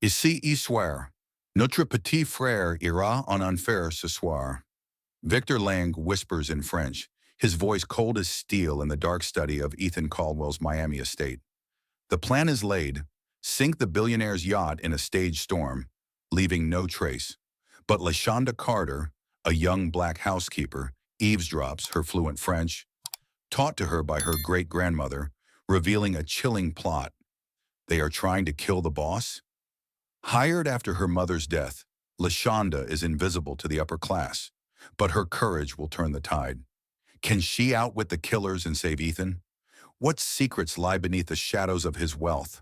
Ici histoire. Notre petit frère ira en enfer ce soir. Victor Lang whispers in French, his voice cold as steel in the dark study of Ethan Caldwell's Miami estate. The plan is laid: sink the billionaire's yacht in a staged storm, leaving no trace. But Lashonda Carter, a young black housekeeper, eavesdrops her fluent French, taught to her by her great-grandmother, revealing a chilling plot. They are trying to kill the boss? Hired after her mother's death, Lashonda is invisible to the upper class, but her courage will turn the tide. Can she outwit the killers and save Ethan? What secrets lie beneath the shadows of his wealth?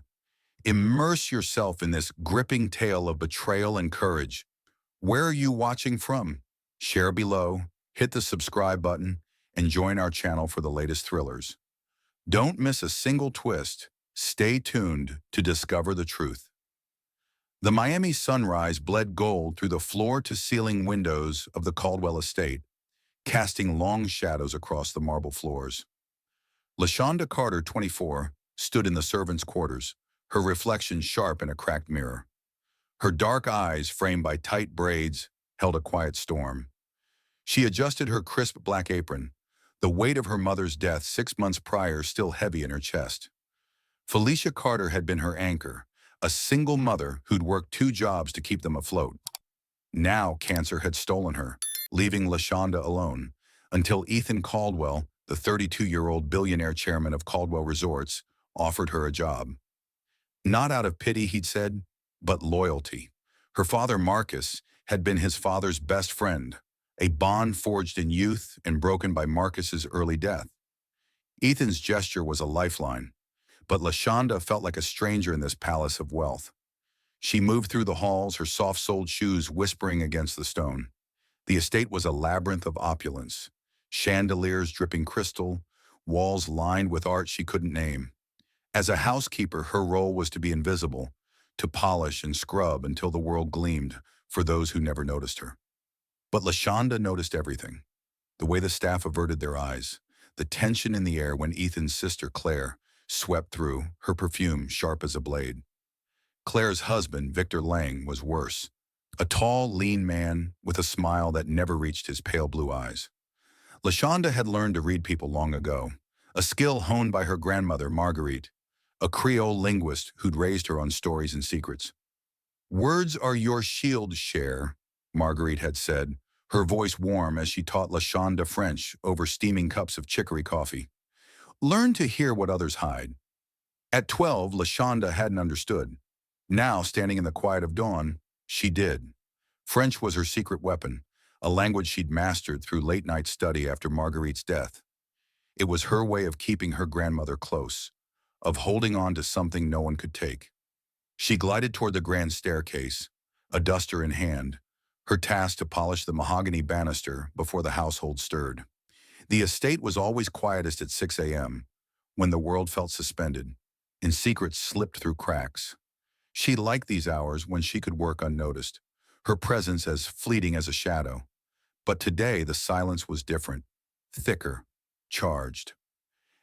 Immerse yourself in this gripping tale of betrayal and courage. Where are you watching from? Share below, hit the subscribe button, and join our channel for the latest thrillers. Don't miss a single twist. Stay tuned to discover the truth. The Miami sunrise bled gold through the floor-to-ceiling windows of the Caldwell estate, casting long shadows across the marble floors. Lashonda Carter, 24, stood in the servants' quarters, her reflection sharp in a cracked mirror. Her dark eyes, framed by tight braids, held a quiet storm. She adjusted her crisp black apron, the weight of her mother's death 6 months prior still heavy in her chest. Felicia Carter had been her anchor, a single mother who'd worked 2 jobs to keep them afloat. Now cancer had stolen her, leaving Lashonda alone, until Ethan Caldwell, the 32-year-old billionaire chairman of Caldwell Resorts, offered her a job. Not out of pity, he'd said, but loyalty. Her father, Marcus, had been his father's best friend, a bond forged in youth and broken by Marcus's early death. Ethan's gesture was a lifeline, but Lashonda felt like a stranger in this palace of wealth. She moved through the halls, her soft-soled shoes whispering against the stone. The estate was a labyrinth of opulence, chandeliers dripping crystal, walls lined with art she couldn't name. As a housekeeper, her role was to be invisible, to polish and scrub until the world gleamed for those who never noticed her. But Lashonda noticed everything: the way the staff averted their eyes, the tension in the air when Ethan's sister, Claire, swept through, her perfume sharp as a blade. Claire's husband, Victor Lang, was worse, a tall, lean man with a smile that never reached his pale blue eyes. Lashonda had learned to read people long ago, a skill honed by her grandmother, Marguerite, a Creole linguist who'd raised her on stories and secrets. "Words are your shield, Cher," Marguerite had said, her voice warm as she taught Lashonda French over steaming cups of chicory coffee. "Learn to hear what others hide." At 12, Lashonda hadn't understood. Now, standing in the quiet of dawn, she did. French was her secret weapon, a language she'd mastered through late-night study after Marguerite's death. It was her way of keeping her grandmother close, of holding on to something no one could take. She glided toward the grand staircase, a duster in hand, her task to polish the mahogany banister before the household stirred. The estate was always quietest at 6 a.m., when the world felt suspended, and secrets slipped through cracks. She liked these hours when she could work unnoticed, her presence as fleeting as a shadow. But today the silence was different, thicker, charged.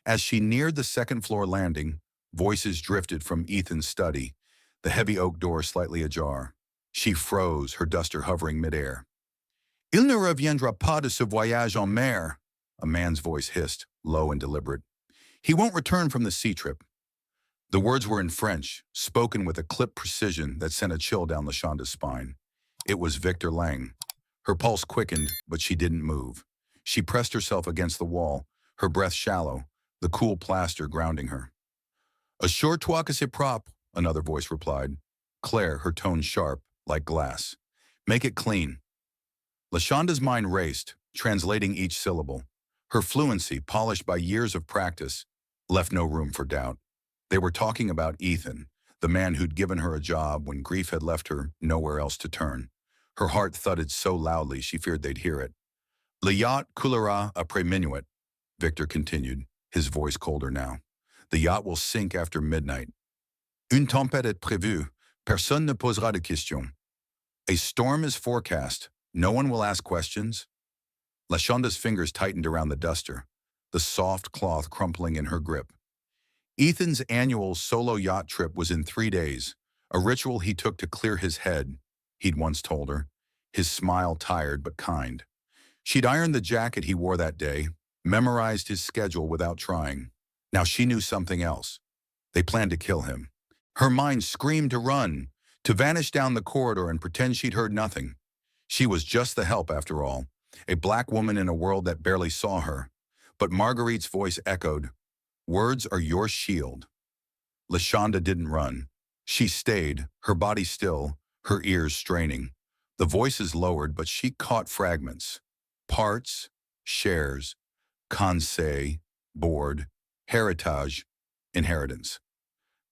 As she neared the second-floor landing, voices drifted from Ethan's study, the heavy oak door slightly ajar. She froze, her duster hovering midair. "Il ne reviendra pas de ce voyage en mer," a man's voice hissed, low and deliberate. "He won't return from the sea trip." The words were in French, spoken with a clipped precision that sent a chill down Lashonda's spine. It was Victor Lang. Her pulse quickened, but she didn't move. She pressed herself against the wall, her breath shallow, the cool plaster grounding her. "Assure-toi que c'est propre," another voice replied. Claire, her tone sharp, like glass. "Make it clean." Lashonda's mind raced, translating each syllable. Her fluency, polished by years of practice, left no room for doubt. They were talking about Ethan, the man who'd given her a job when grief had left her nowhere else to turn. Her heart thudded so loudly she feared they'd hear it. "Le yacht coulera après minuit," Victor continued, his voice colder now. "The yacht will sink after midnight. Une tempête est prévue. Personne ne posera de questions." "A storm is forecast. No one will ask questions." Lashonda's fingers tightened around the duster, the soft cloth crumpling in her grip. Ethan's annual solo yacht trip was in 3 days, A ritual he took to clear his head, he'd once told her, his smile tired but kind. She'd ironed the jacket he wore that day, memorized his schedule without trying. Now she knew something else. They planned to kill him. Her mind screamed to run, to vanish down the corridor and pretend she'd heard nothing. She was just the help, after all, a black woman in a world that barely saw her. But Marguerite's voice echoed, "Words are your shield." Lashonda didn't run. She stayed, her body still, her ears straining. The voices lowered, but she caught fragments. Parts, shares, conseil, board, heritage, inheritance.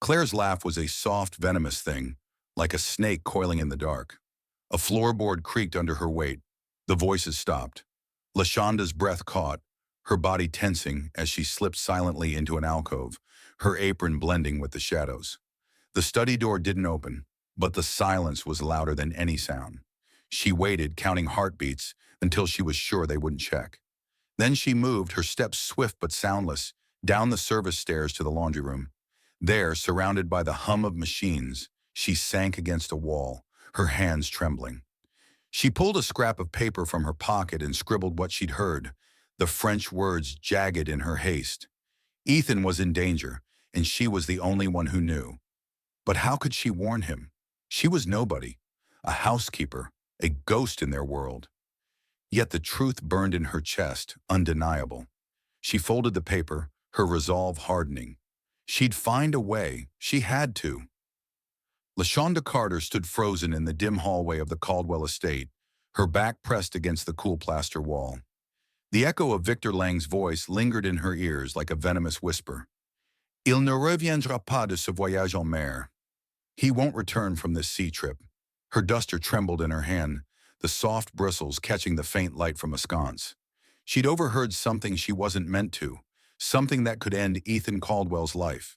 Claire's laugh was a soft, venomous thing, like a snake coiling in the dark. A floorboard creaked under her weight. The voices stopped. Lashonda's breath caught, her body tensing as she slipped silently into an alcove, her apron blending with the shadows. The study door didn't open, but the silence was louder than any sound. She waited, counting heartbeats, until she was sure they wouldn't check. Then she moved, her steps swift but soundless, down the service stairs to the laundry room. There, surrounded by the hum of machines, she sank against a wall, her hands trembling. She pulled a scrap of paper from her pocket and scribbled what she'd heard, the French words jagged in her haste. Ethan was in danger, and she was the only one who knew. But how could she warn him? She was nobody, a housekeeper, a ghost in their world. Yet the truth burned in her chest, undeniable. She folded the paper, her resolve hardening. She'd find a way. She had to. Lashonda Carter stood frozen in the dim hallway of the Caldwell estate, her back pressed against the cool plaster wall. The echo of Victor Lang's voice lingered in her ears like a venomous whisper. Il ne reviendra pas de ce voyage en mer. He won't return from this sea trip. Her duster trembled in her hand, the soft bristles catching the faint light from a sconce. She'd overheard something she wasn't meant to, something that could end Ethan Caldwell's life.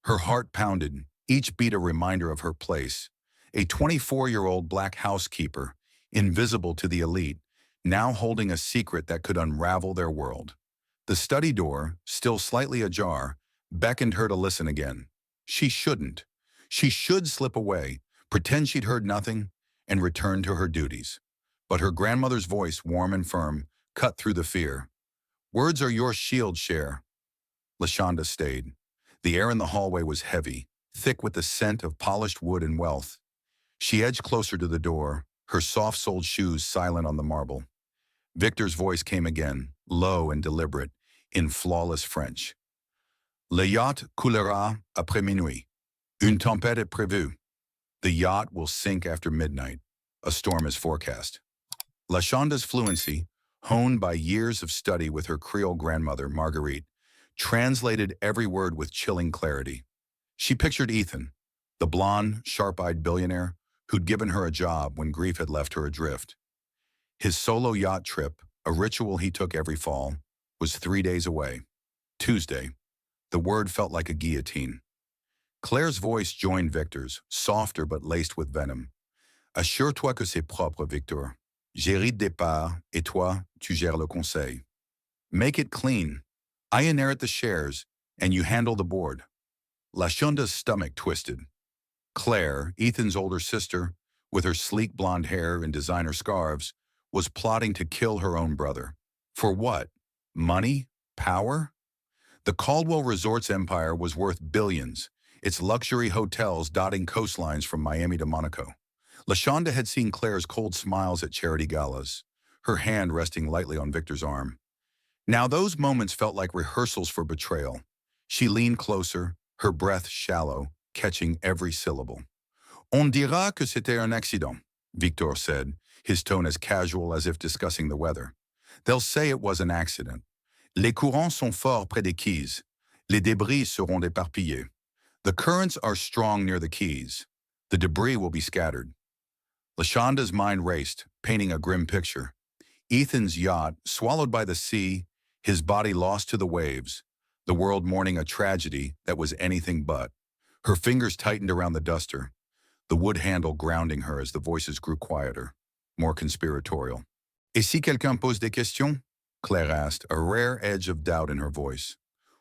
Her heart pounded, each beat a reminder of her place. A 24-year-old black housekeeper, invisible to the elite, now holding a secret that could unravel their world. The study door, still slightly ajar, beckoned her to listen again. She shouldn't. She should slip away, pretend she'd heard nothing, and return to her duties. But her grandmother's voice, warm and firm, cut through the fear. "Words are your shield, Cher." Lashonda stayed. The air in the hallway was heavy, thick with the scent of polished wood and wealth. She edged closer to the door, her soft-soled shoes silent on the marble. Victor's voice came again, low and deliberate, in flawless French. "Le yacht coulera après minuit. Une tempête est prévue." The yacht will sink after midnight. A storm is forecast. Lashonda's fluency, honed by years of study with her Creole grandmother, Marguerite, translated every word with chilling clarity. She pictured Ethan, the blonde, sharp-eyed billionaire who'd given her a job when grief had left her adrift. His solo yacht trip, a ritual he took every fall, was 3 days away. Tuesday. The word felt like a guillotine. Claire's voice joined Victor's, softer but laced with venom. "Assure-toi que c'est propre, Victor. J'hérite des parts, et toi, tu gères le conseil. Make it clean. I inherit the shares, and you handle the board." Lashonda's stomach twisted. Claire, Ethan's older sister, with her sleek blonde hair and designer scarves, was plotting to kill her own brother. For what? Money? Power? The Caldwell Resorts empire was worth billions, its luxury hotels dotting coastlines from Miami to Monaco. Lashonda had seen Claire's cold smiles at charity galas, her hand resting lightly on Victor's arm. Now those moments felt like rehearsals for betrayal. She leaned closer, her breath shallow, catching every syllable. "On dira que c'était un accident," Victor said, his tone as casual as if discussing the weather. "They'll say it was an accident. Les courants sont forts près des quays. Les débris seront éparpillés. The currents are strong near the quays. The debris will be scattered." Lashonda's mind raced, painting a grim picture. Ethan's yacht, swallowed by the sea, his body lost to the waves, the world mourning a tragedy that was anything but. Her fingers tightened around the duster, the wood handle grounding her as the voices grew quieter, more conspiratorial. "Et si quelqu'un pose des questions?" Claire asked, a rare edge of doubt in her voice.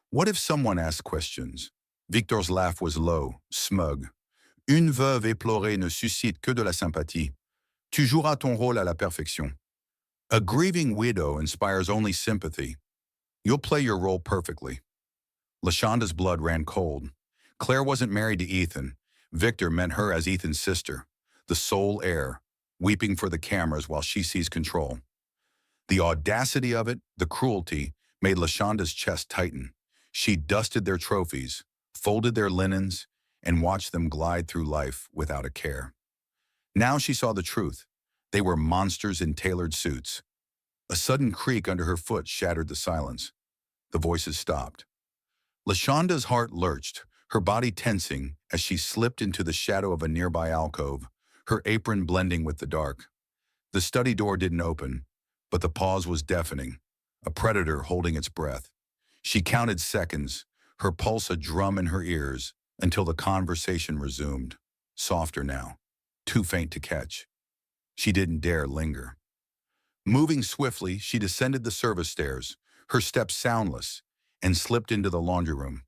What if someone asked questions? Victor's laugh was low, smug. Une veuve éplorée ne suscite que de la sympathie. Tu joueras ton rôle à la perfection. A grieving widow inspires only sympathy. You'll play your role perfectly. Lashonda's blood ran cold. Claire wasn't married to Ethan. Victor meant her as Ethan's sister, the sole heir, weeping for the cameras while she seized control. The audacity of it, the cruelty, made Lashonda's chest tighten. She dusted their trophies, folded their linens, and watched them glide through life without a care. Now she saw the truth. They were monsters in tailored suits. A sudden creak under her foot shattered the silence. The voices stopped. Lashonda's heart lurched, her body tensing as she slipped into the shadow of a nearby alcove, her apron blending with the dark. The study door didn't open, but the pause was deafening, a predator holding its breath. She counted seconds, her pulse a drum in her ears, until the conversation resumed, softer now, too faint to catch. She didn't dare linger. Moving swiftly, she descended the service stairs, her steps soundless, and slipped into the laundry room.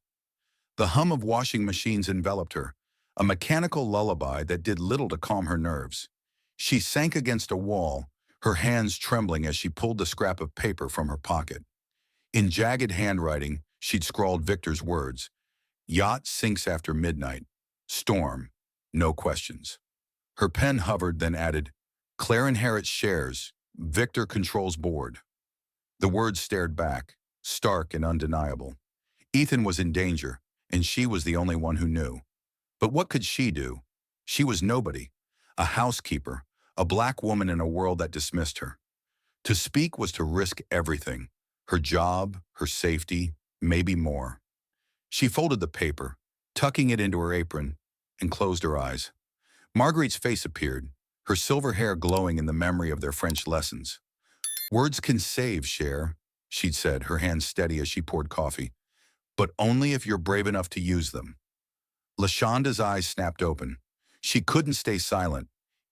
The hum of washing machines enveloped her, a mechanical lullaby that did little to calm her nerves. She sank against a wall, her hands trembling as she pulled the scrap of paper from her pocket. In jagged handwriting, she'd scrawled Victor's words. Yacht sinks after midnight. Storm. No questions. Her pen hovered, then added, Claire inherits shares. Victor controls board. The words stared back, stark and undeniable. Ethan was in danger, and she was the only one who knew. But what could she do? She was nobody, a housekeeper, a black woman in a world that dismissed her. To speak was to risk everything, her job, her safety, maybe more. She folded the paper, tucking it into her apron, and closed her eyes. Marguerite's face appeared, her silver hair glowing in the memory of their French lessons. Words can save, Cher, she'd said, her hands steady as she poured coffee, but only if you're brave enough to use them. Lashonda's eyes snapped open. She couldn't stay silent.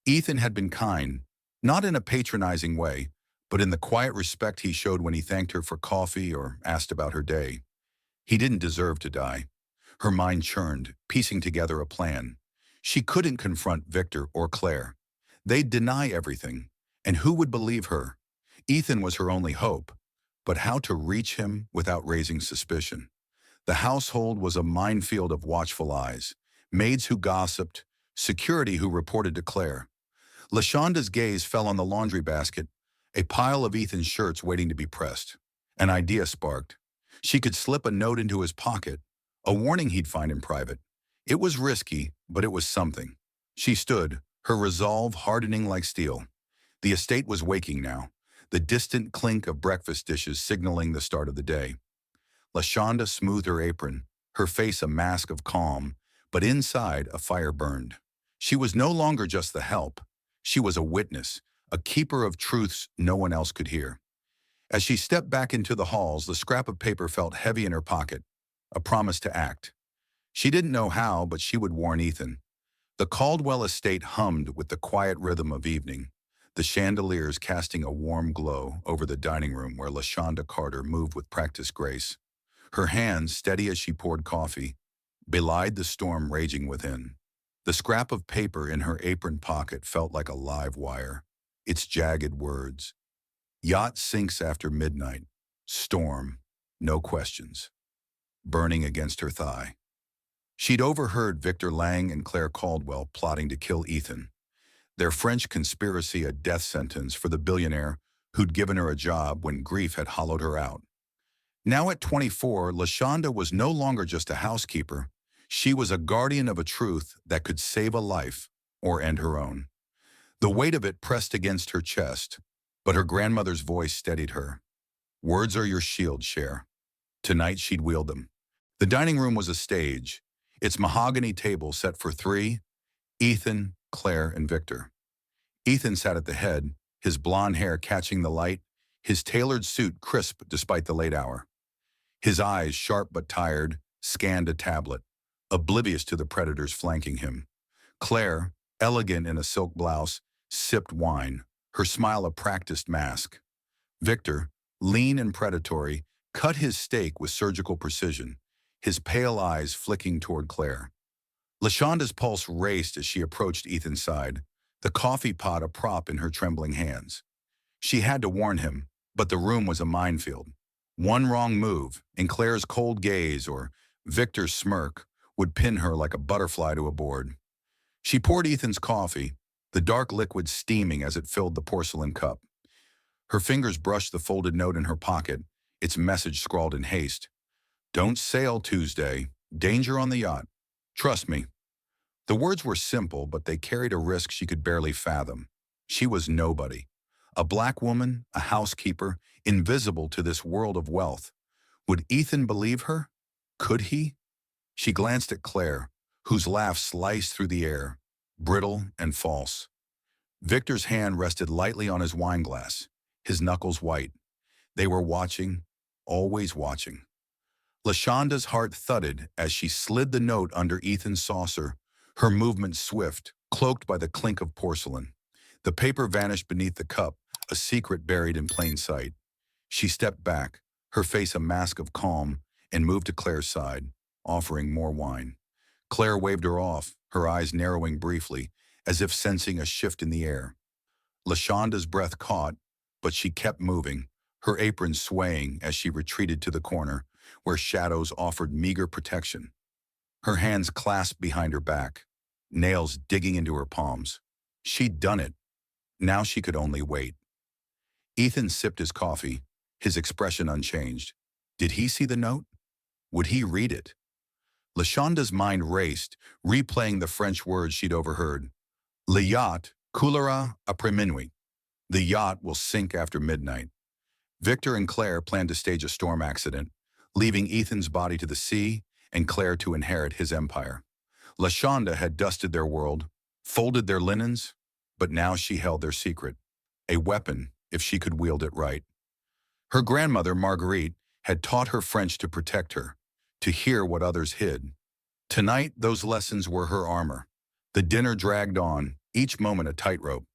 Ethan had been kind, not in a patronizing way, but in the quiet respect he showed when he thanked her for coffee or asked about her day. He didn't deserve to die. Her mind churned, piecing together a plan. She couldn't confront Victor or Claire. They'd deny everything, and who would believe her? Ethan was her only hope, but how to reach him without raising suspicion? The household was a minefield of watchful eyes, maids who gossiped, security who reported to Claire. Lashonda's gaze fell on the laundry basket, a pile of Ethan's shirts waiting to be pressed. An idea sparked. She could slip a note into his pocket, a warning he'd find in private. It was risky, but it was something. She stood, her resolve hardening like steel. The estate was waking now, the distant clink of breakfast dishes signaling the start of the day. Lashonda smoothed her apron, her face a mask of calm, but inside a fire burned. She was no longer just the help. She was a witness, a keeper of truths no one else could hear. As she stepped back into the halls, the scrap of paper felt heavy in her pocket, a promise to act. She didn't know how, but she would warn Ethan. The Caldwell estate hummed with the quiet rhythm of evening, the chandeliers casting a warm glow over the dining room where Lashonda Carter moved with practiced grace. Her hands, steady as she poured coffee, belied the storm raging within. The scrap of paper in her apron pocket felt like a live wire, its jagged words. Yacht sinks after midnight. Storm. No questions. Burning against her thigh. She'd overheard Victor Lang and Claire Caldwell plotting to kill Ethan. Their French conspiracy a death sentence for the billionaire who'd given her a job when grief had hollowed her out. Now at 24, Lashonda was no longer just a housekeeper. She was a guardian of a truth that could save a life or end her own. The weight of it pressed against her chest, but her grandmother's voice steadied her. Words are your shield, Cher. Tonight she'd wield them. The dining room was a stage, its mahogany table set for three, Ethan, Claire, and Victor. Ethan sat at the head, his blonde hair catching the light, his tailored suit crisp despite the late hour. His eyes, sharp but tired, scanned a tablet, oblivious to the predators flanking him. Claire, elegant in a silk blouse, sipped wine, her smile a practiced mask. Victor, lean and predatory, cut his steak with surgical precision, his pale eyes flicking toward Claire. Lashonda's pulse raced as she approached Ethan's side, the coffee pot a prop in her trembling hands. She had to warn him, but the room was a minefield. One wrong move, and Claire's cold gaze or Victor's smirk would pin her like a butterfly to a board. She poured Ethan's coffee, the dark liquid steaming as it filled the porcelain cup. Her fingers brushed the folded note in her pocket, its message scrawled in haste. Don't sail Tuesday. Danger on the yacht. Trust me. The words were simple, but they carried a risk she could barely fathom. She was nobody. A black woman, a housekeeper, invisible to this world of wealth. Would Ethan believe her? Could he? She glanced at Claire, whose laugh sliced through the air, brittle and false. Victor's hand rested lightly on his wineglass, his knuckles white. They were watching, always watching. Lashonda's heart thudded as she slid the note under Ethan's saucer, her movement swift, cloaked by the clink of porcelain. The paper vanished beneath the cup, a secret buried in plain sight. She stepped back, her face a mask of calm, and moved to Claire's side, offering more wine. Claire waved her off, her eyes narrowing briefly, as if sensing a shift in the air. Lashonda's breath caught, but she kept moving, her apron swaying as she retreated to the corner, where shadows offered meager protection. Her hands clasped behind her back, nails digging into her palms. She'd done it. Now she could only wait. Ethan sipped his coffee, his expression unchanged. Did he see the note? Would he read it? Lashonda's mind raced, replaying the French words she'd overheard. Le yacht coulera après minuit. The yacht will sink after midnight. Victor and Claire planned to stage a storm accident, leaving Ethan's body to the sea and Claire to inherit his empire. Lashonda had dusted their world, folded their linens, but now she held their secret, a weapon if she could wield it right. Her grandmother, Marguerite, had taught her French to protect her, to hear what others hid. Tonight, those lessons were her armor. The dinner dragged on, each moment a tightrope.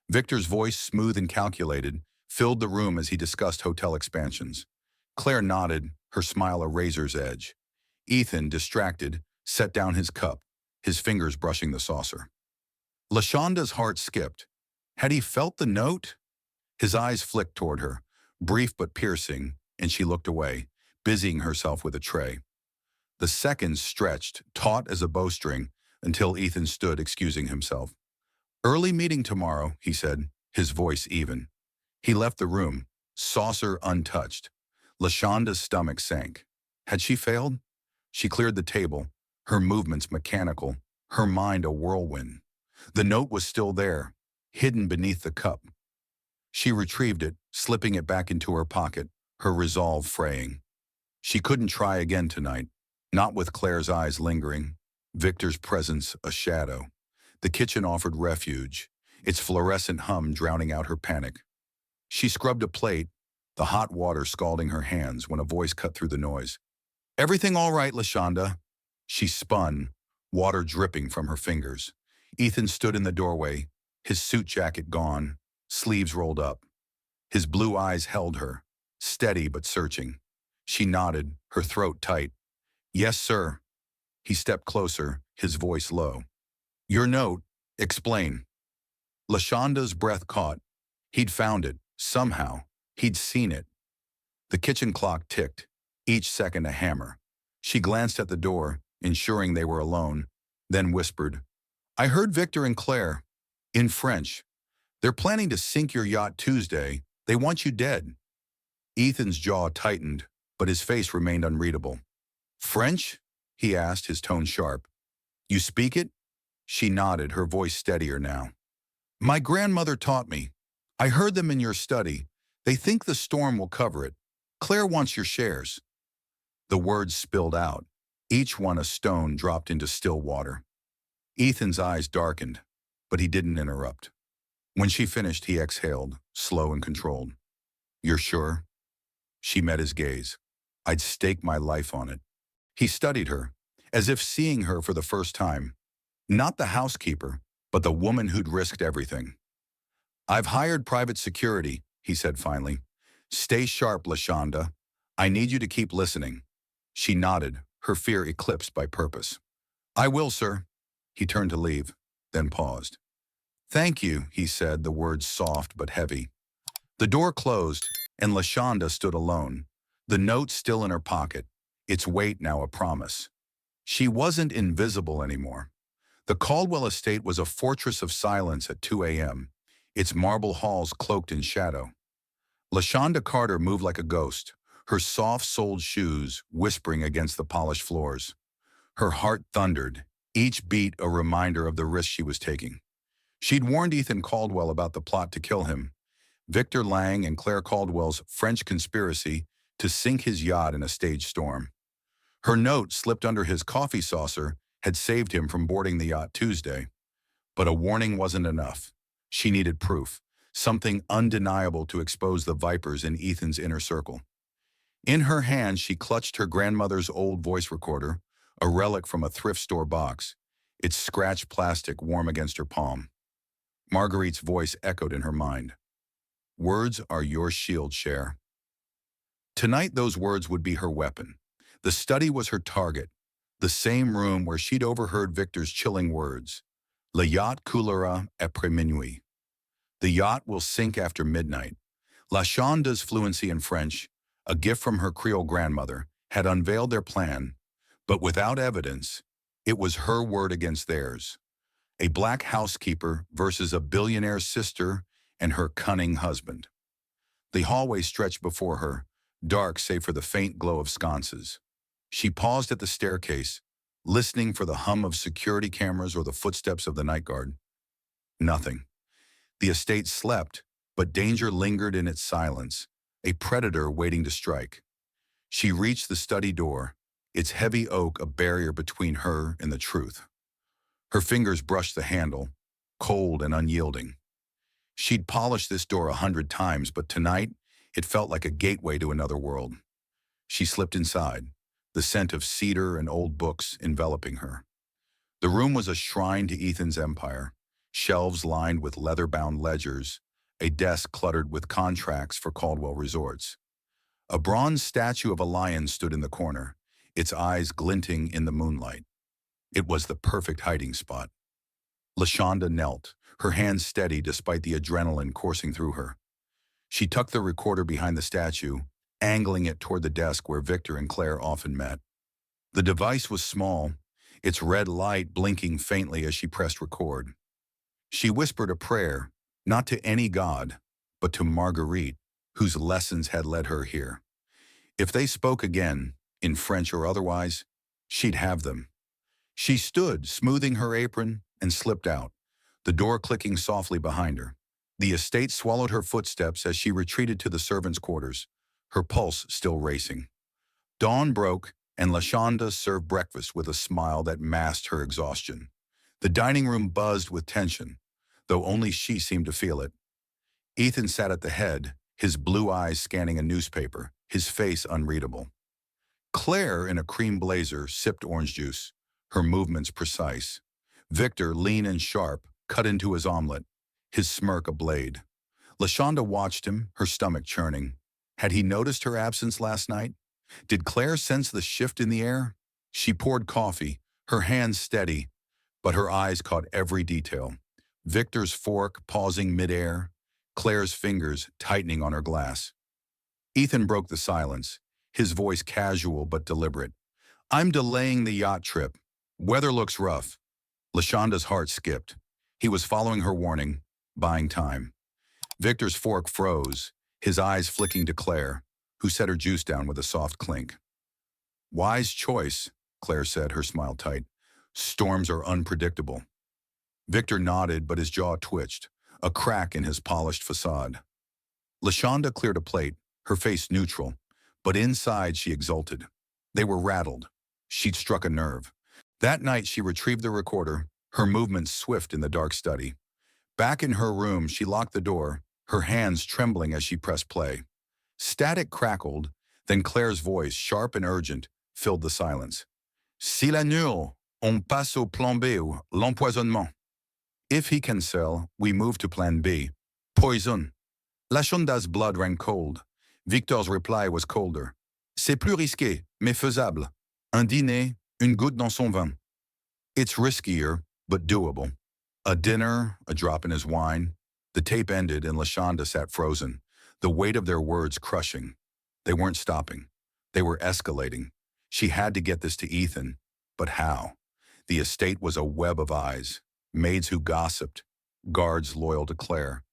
Victor's voice, smooth and calculated, filled the room as he discussed hotel expansions. Claire nodded, her smile a razor's edge. Ethan, distracted, set down his cup, his fingers brushing the saucer. Lashonda's heart skipped. Had he felt the note? His eyes flicked toward her, brief but piercing, and she looked away, busying herself with a tray. The seconds stretched, taut as a bowstring, until Ethan stood excusing himself. Early meeting tomorrow, he said, his voice even. He left the room, saucer untouched. Lashonda's stomach sank. Had she failed? She cleared the table, her movements mechanical, her mind a whirlwind. The note was still there, hidden beneath the cup. She retrieved it, slipping it back into her pocket, her resolve fraying. She couldn't try again tonight, not with Claire's eyes lingering, Victor's presence a shadow. The kitchen offered refuge, its fluorescent hum drowning out her panic. She scrubbed a plate, the hot water scalding her hands when a voice cut through the noise. Everything all right, Lashonda? She spun, water dripping from her fingers. Ethan stood in the doorway, his suit jacket gone, sleeves rolled up. His blue eyes held her, steady but searching. She nodded, her throat tight. Yes, sir. He stepped closer, his voice low. Your note, explain. Lashonda's breath caught. He'd found it, somehow. He'd seen it. The kitchen clock ticked, each second a hammer. She glanced at the door, ensuring they were alone, then whispered, I heard Victor and Claire, in French. They're planning to sink your yacht Tuesday. They want you dead. Ethan's jaw tightened, but his face remained unreadable. French? He asked, his tone sharp. You speak it? She nodded, her voice steadier now. My grandmother taught me. I heard them in your study. They think the storm will cover it. Claire wants your shares. The words spilled out, each one a stone dropped into still water. Ethan's eyes darkened, but he didn't interrupt. When she finished, he exhaled, slow and controlled. You're sure? She met his gaze. I'd stake my life on it. He studied her, as if seeing her for the first time. Not the housekeeper, but the woman who'd risked everything. I've hired private security, he said finally. Stay sharp, Lashonda. I need you to keep listening. She nodded, her fear eclipsed by purpose. I will, sir. He turned to leave, then paused. "Thank you," he said, the words soft but heavy. The door closed, and Lashonda stood alone, the note still in her pocket, its weight now a promise. She wasn't invisible anymore. The Caldwell estate was a fortress of silence at 2 a.m., its marble halls cloaked in shadow. Lashonda Carter moved like a ghost, her soft-soled shoes whispering against the polished floors. Her heart thundered, each beat a reminder of the risk she was taking. She'd warned Ethan Caldwell about the plot to kill him, Victor Lang and Claire Caldwell's French conspiracy to sink his yacht in a staged storm. Her note, slipped under his coffee saucer, had saved him from boarding the yacht Tuesday. But a warning wasn't enough. She needed proof, something undeniable to expose the vipers in Ethan's inner circle. In her hand, she clutched her grandmother's old voice recorder, a relic from a thrift store box, its scratched plastic warm against her palm. Marguerite's voice echoed in her mind. "Words are your shield, Cher." Tonight, those words would be her weapon. The study was her target, the same room where she'd overheard Victor's chilling words. "Le yacht coulera après minuit." The yacht will sink after midnight. Lashonda's fluency in French, a gift from her Creole grandmother, had unveiled their plan, but without evidence, it was her word against theirs. A black housekeeper versus a billionaire sister and her cunning husband. The hallway stretched before her, dark save for the faint glow of sconces. She paused at the staircase, listening for the hum of security cameras or the footsteps of the night guard. Nothing. The estate slept, but danger lingered in its silence, a predator waiting to strike. She reached the study door, its heavy oak a barrier between her and the truth. Her fingers brushed the handle, cold and unyielding. She'd polished this door 100 times, but tonight it felt like a gateway to another world. She slipped inside, the scent of cedar and old books enveloping her. The room was a shrine to Ethan's empire, shelves lined with leather-bound ledgers, a desk cluttered with contracts for Caldwell Resorts. A bronze statue of a lion stood in the corner, its eyes glinting in the moonlight. It was the perfect hiding spot. Lashonda knelt, her hands steady despite the adrenaline coursing through her. She tucked the recorder behind the statue, angling it toward the desk where Victor and Claire often met. The device was small, its red light blinking faintly as she pressed record. She whispered a prayer, not to any god, but to Marguerite, whose lessons had led her here. If they spoke again, in French or otherwise, she'd have them. She stood, smoothing her apron, and slipped out, the door clicking softly behind her. The estate swallowed her footsteps as she retreated to the servants' quarters, her pulse still racing. Dawn broke, and Lashonda served breakfast with a smile that masked her exhaustion. The dining room buzzed with tension, though only she seemed to feel it. Ethan sat at the head, his blue eyes scanning a newspaper, his face unreadable. Claire, in a cream blazer, sipped orange juice, her movements precise. Victor, lean and sharp, cut into his omelet, his smirk a blade. Lashonda watched him, her stomach churning. Had he noticed her absence last night? Did Claire sense the shift in the air? She poured coffee, her hands steady, but her eyes caught every detail. Victor's fork pausing midair, Claire's fingers tightening on her glass. Ethan broke the silence, his voice casual but deliberate. "I'm delaying the yacht trip. Weather looks rough." Lashonda's heart skipped. He was following her warning, buying time. Victor's fork froze, his eyes flicking to Claire, who set her juice down with a soft clink. "Wise choice," Claire said, her smile tight. "Storms are unpredictable." Victor nodded, but his jaw twitched, a crack in his polished facade. Lashonda cleared a plate, her face neutral, but inside she exulted. They were rattled. She'd struck a nerve. That night she retrieved the recorder, her movements swift in the dark study. Back in her room, she locked the door, her hands trembling as she pressed play. Static crackled, then Claire's voice, sharp and urgent, filled the silence. "Si l'annule, on passe au plan B, l'empoisonnement. If he can sell, we move to plan B. Poison." Lashonda's blood ran cold. Victor's reply was colder. "C'est plus risqué, mais faisable. Un dîner, une goutte dans son vin." "It's riskier, but doable. A dinner, a drop in his wine. The tape ended and Lashonda sat frozen, the weight of their words crushing. They weren't stopping. They were escalating. She had to get this to Ethan, but how? The estate was a web of eyes, maids who gossiped, guards loyal to Claire.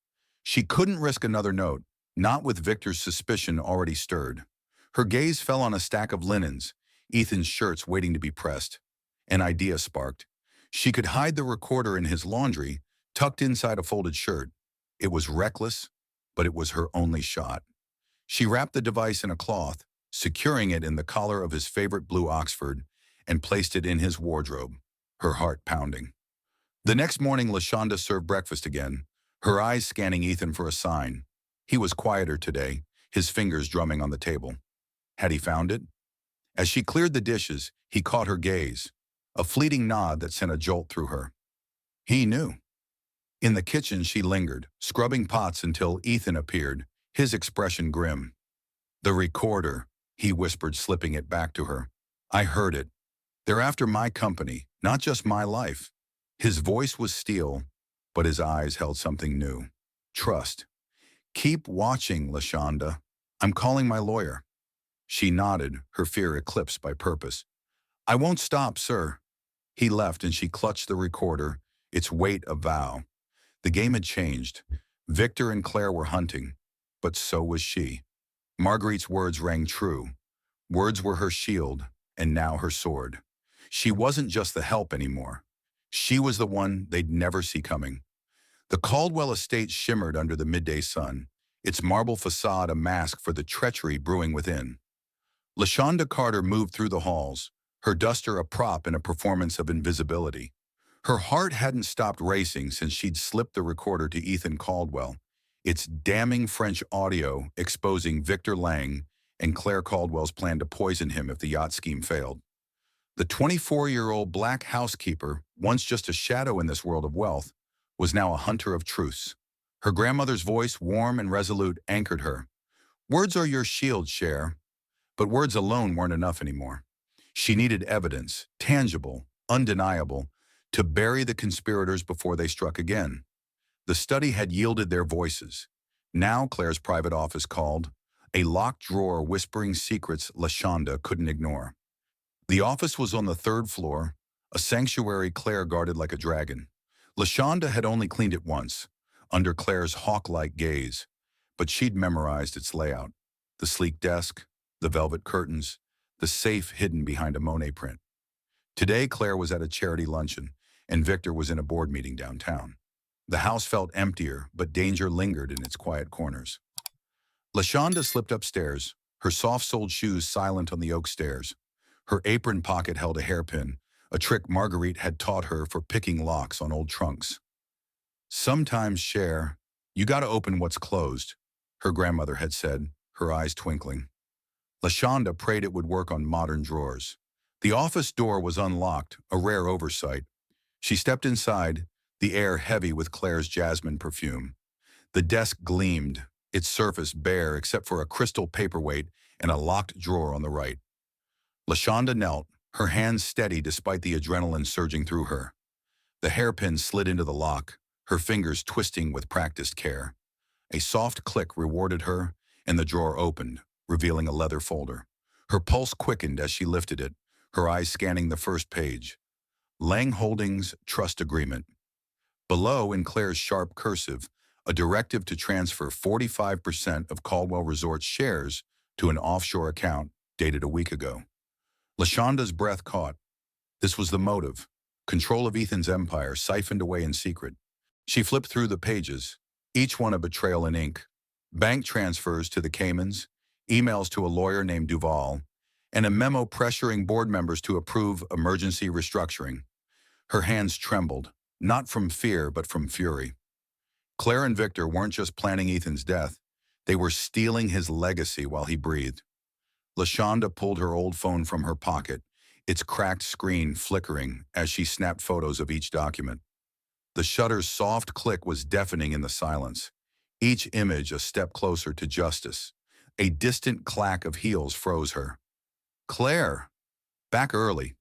She couldn't risk another note, not with Victor's suspicion already stirred. Her gaze fell on a stack of linens, Ethan's shirts waiting to be pressed. An idea sparked. She could hide the recorder in his laundry, tucked inside a folded shirt. It was reckless, but it was her only shot. She wrapped the device in a cloth, securing it in the collar of his favorite blue Oxford, and placed it in his wardrobe, her heart pounding. The next morning, Lashonda served breakfast again, her eyes scanning Ethan for a sign. He was quieter today, his fingers drumming on the table. Had he found it? As she cleared the dishes, he caught her gaze, a fleeting nod that sent a jolt through her. He knew. In the kitchen, she lingered, scrubbing pots until Ethan appeared, his expression grim. "The recorder," he whispered, slipping it back to her. "I heard it. They're after my company, not just my life." His voice was steel, but his eyes held something new. Trust. "Keep watching, Lashonda. I'm calling my lawyer." She nodded, her fear eclipsed by purpose. "I won't stop, sir." He left and she clutched the recorder, its weight a vow. The game had changed. Victor and Claire were hunting, but so was she. Marguerite's words rang true. Words were her shield, and now her sword. She wasn't just the help anymore. She was the one they'd never see coming. The Caldwell estate shimmered under the midday sun, its marble facade a mask for the treachery brewing within. Lashonda Carter moved through the halls, her duster a prop in a performance of invisibility. Her heart hadn't stopped racing since she'd slipped the recorder to Ethan Caldwell, its damning French audio exposing Victor Lang and Claire Caldwell's plan to poison him if the yacht scheme failed. The 24-year-old black housekeeper, once just a shadow in this world of wealth, was now a hunter of truths. Her grandmother's voice, warm and resolute, anchored her. "Words are your shield, Cher." But words alone weren't enough anymore. She needed evidence, tangible, undeniable, to bury the conspirators before they struck again. The study had yielded their voices. Now Claire's private office called, a locked drawer whispering secrets Lashonda couldn't ignore. The office was on the third floor, a sanctuary Claire guarded like a dragon. Lashonda had only cleaned it once, under Claire's hawk-like gaze, but she'd memorized its layout. The sleek desk, the velvet curtains, the safe hidden behind a Monet print. Today, Claire was at a charity luncheon, and Victor was in a board meeting downtown. The house felt emptier, but danger lingered in its quiet corners. Lashonda slipped upstairs, her soft-soled shoes silent on the oak stairs. Her apron pocket held a hairpin, a trick Marguerite had taught her for picking locks on old trunks. "Sometimes, Cher, you gotta open what's closed," her grandmother had said, her eyes twinkling. Lashonda prayed it would work on modern drawers. The office door was unlocked, a rare oversight. She stepped inside, the air heavy with Claire's jasmine perfume. The desk gleamed, its surface bare except for a crystal paperweight and a locked drawer on the right. Lashonda knelt, her hands steady despite the adrenaline surging through her. The hairpin slid into the lock, her fingers twisting with practiced care. A soft click rewarded her, and the drawer opened, revealing a leather folder. Her pulse quickened as she lifted it, her eyes scanning the first page. Lang Holdings Trust Agreement. Below, in Claire's sharp cursive, a directive to transfer 45% of Caldwell Resort's shares to an offshore account dated a week ago. Lashonda's breath caught. This was the motive. Control of Ethan's empire siphoned away in secret. She flipped through the pages, each one a betrayal in ink. Bank transfers to the Caymans, emails to a lawyer named Duval, and a memo pressuring board members to approve emergency restructuring. Her hands trembled, not from fear but from fury. Claire and Victor weren't just planning Ethan's death, they were stealing his legacy while he breathed. Lashonda pulled her old phone from her pocket, its cracked screen flickering as she snapped photos of each document. The shutter's soft click was deafening in the silence, each image a step closer to justice. A distant clack of heels froze her. "Claire!" Back early.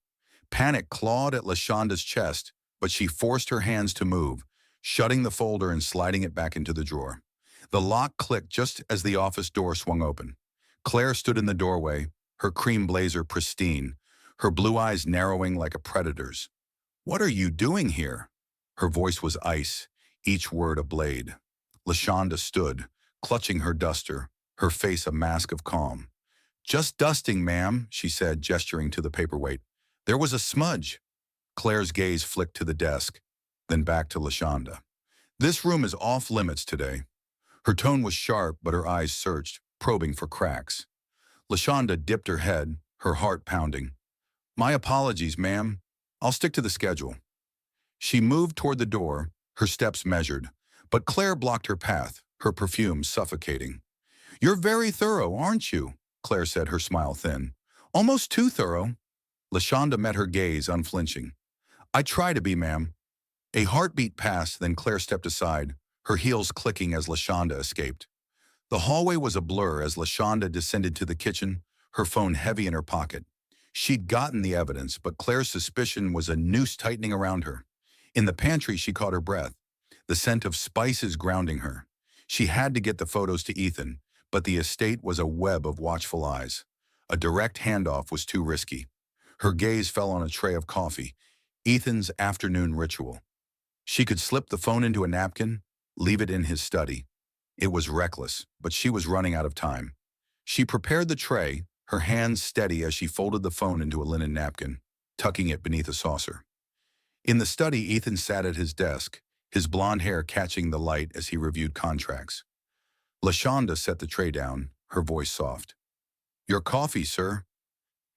Panic clawed at Lashonda's chest, but she forced her hands to move, shutting the folder and sliding it back into the drawer. The lock clicked just as the office door swung open. Claire stood in the doorway, her cream blazer pristine, her blue eyes narrowing like a predator's. "What are you doing here?" Her voice was ice, each word a blade. Lashonda stood, clutching her duster, her face a mask of calm. "Just dusting, ma'am," she said, gesturing to the paperweight. "There was a smudge." Claire's gaze flicked to the desk, then back to Lashonda. "This room is off limits today." Her tone was sharp, but her eyes searched, probing for cracks. Lashonda dipped her head, her heart pounding. "My apologies, ma'am. I'll stick to the schedule." She moved toward the door, her steps measured, but Claire blocked her path, her perfume suffocating. "You're very thorough, aren't you?" Claire said, her smile thin. "Almost too thorough." Lashonda met her gaze, unflinching. "I try to be, ma'am." A heartbeat passed, then Claire stepped aside, her heels clicking as Lashonda escaped. The hallway was a blur as Lashonda descended to the kitchen, her phone heavy in her pocket. She'd gotten the evidence, but Claire's suspicion was a noose tightening around her. In the pantry, she caught her breath, the scent of spices grounding her. She had to get the photos to Ethan, but the estate was a web of watchful eyes. A direct handoff was too risky. Her gaze fell on a tray of coffee, Ethan's afternoon ritual. She could slip the phone into a napkin, leave it in his study. It was reckless, but she was running out of time. She prepared the tray, her hands steady as she folded the phone into a linen napkin, tucking it beneath a saucer. In the study, Ethan sat at his desk, his blonde hair catching the light as he reviewed contracts. Lashonda set the tray down, her voice soft. "Your coffee, sir."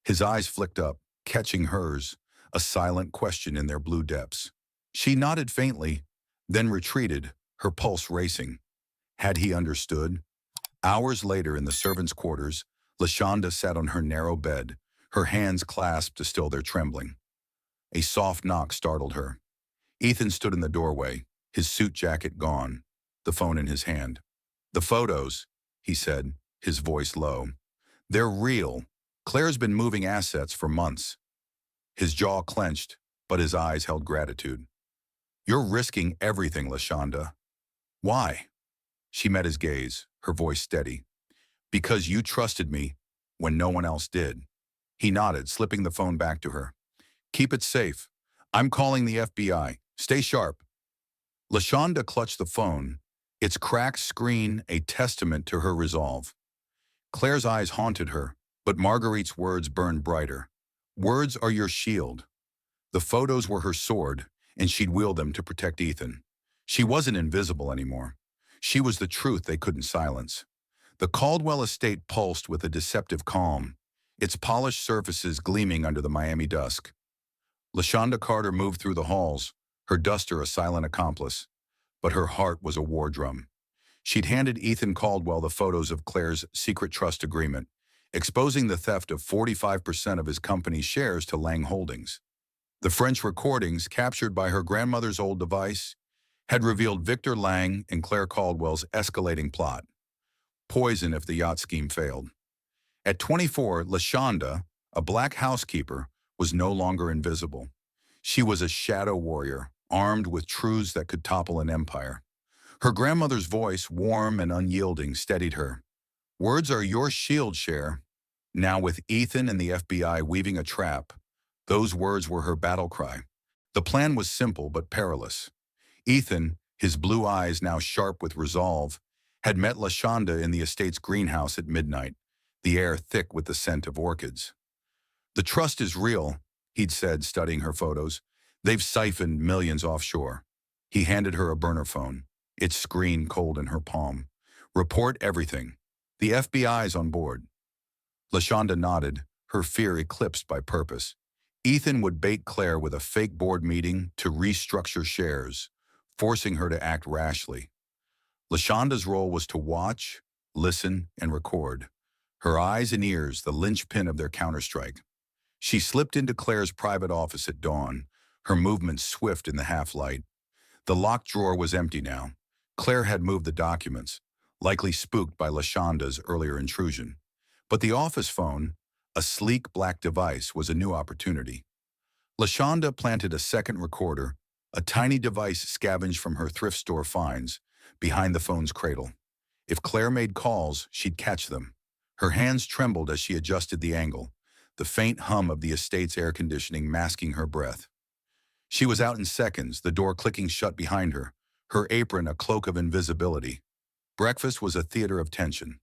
His eyes flicked up, catching hers, a silent question in their blue depths. She nodded faintly, then retreated, her pulse racing. Had he understood? Hours later in the servants' quarters, Lashonda sat on her narrow bed, her hands clasped to still their trembling. A soft knock startled her. Ethan stood in the doorway, his suit jacket gone, the phone in his hand. "The photos," he said, his voice low. "They're real. Claire's been moving assets for months." His jaw clenched, but his eyes held gratitude. "You're risking everything, Lashonda." "Why?" She met his gaze, her voice steady. "Because you trusted me when no one else did." He nodded, slipping the phone back to her. "Keep it safe. I'm calling the FBI. Stay sharp." Lashonda clutched the phone, its cracked screen a testament to her resolve. Claire's eyes haunted her, but Marguerite's words burned brighter. "Words are your shield." The photos were her sword, and she'd wield them to protect Ethan. She wasn't invisible anymore. She was the truth they couldn't silence. The Caldwell estate pulsed with a deceptive calm, its polished surfaces gleaming under the Miami dusk. Lashonda Carter moved through the halls, her duster a silent accomplice, but her heart was a war drum. She'd handed Ethan Caldwell the photos of Claire's secret trust agreement, exposing the theft of 45% of his company's shares to Lang Holdings. The French recordings, captured by her grandmother's old device, had revealed Victor Lang and Claire Caldwell's escalating plot. Poison if the yacht scheme failed. At 24, Lashonda, a black housekeeper, was no longer invisible. She was a shadow warrior, armed with truths that could topple an empire. Her grandmother's voice, warm and unyielding, steadied her. "Words are your shield, Cher." Now with Ethan and the FBI weaving a trap, those words were her battle cry. The plan was simple but perilous. Ethan, his blue eyes now sharp with resolve, had met Lashonda in the estate's greenhouse at midnight, the air thick with the scent of orchids. "The trust is real," he'd said, studying her photos. "They've siphoned millions offshore." He handed her a burner phone, its screen cold in her palm. "Report everything. The FBI's on board." Lashonda nodded, her fear eclipsed by purpose. Ethan would bait Claire with a fake board meeting to restructure shares, forcing her to act rashly. Lashonda's role was to watch, listen, and record, her eyes and ears the linchpin of their counterstrike. She slipped into Claire's private office at dawn, her movements swift in the half-light. The locked drawer was empty now. Claire had moved the documents, likely spooked by Lashonda's earlier intrusion. But the office phone, a sleek black device, was a new opportunity. Lashonda planted a second recorder, A tiny device scavenged from her thrift store finds, behind the phone's cradle. If Claire made calls, she'd catch them. Her hands trembled as she adjusted the angle, the faint hum of the estate's air conditioning masking her breath. She was out in seconds, the door clicking shut behind her apron a cloak of invisibility. Breakfast was a theater of tension.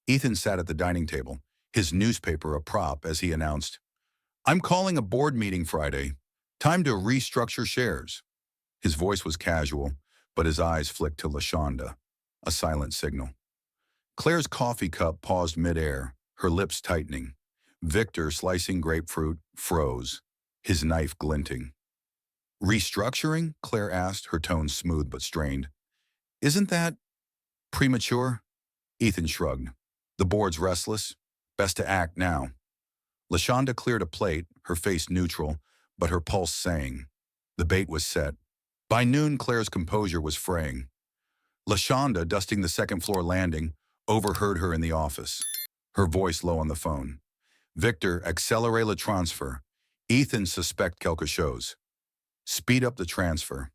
Ethan sat at the dining table, his newspaper a prop as he announced, "I'm calling a board meeting Friday. Time to restructure shares." His voice was casual, but his eyes flicked to Lashonda, a silent signal. Claire's coffee cup paused midair, her lips tightening. Victor, slicing grapefruit, froze, his knife glinting. "Restructuring?" Claire asked, her tone smooth but strained. "Isn't that premature?" Ethan shrugged. "The board's restless. Best to act now." Lashonda cleared a plate, her face neutral, but her pulse sang. The bait was set. By noon, Claire's composure was fraying. Lashonda, dusting the second-floor landing, overheard her in the office, her voice low on the phone. "Victor, accélérez le transfer. Ethan suspect quelque chose." Speed up the transfer.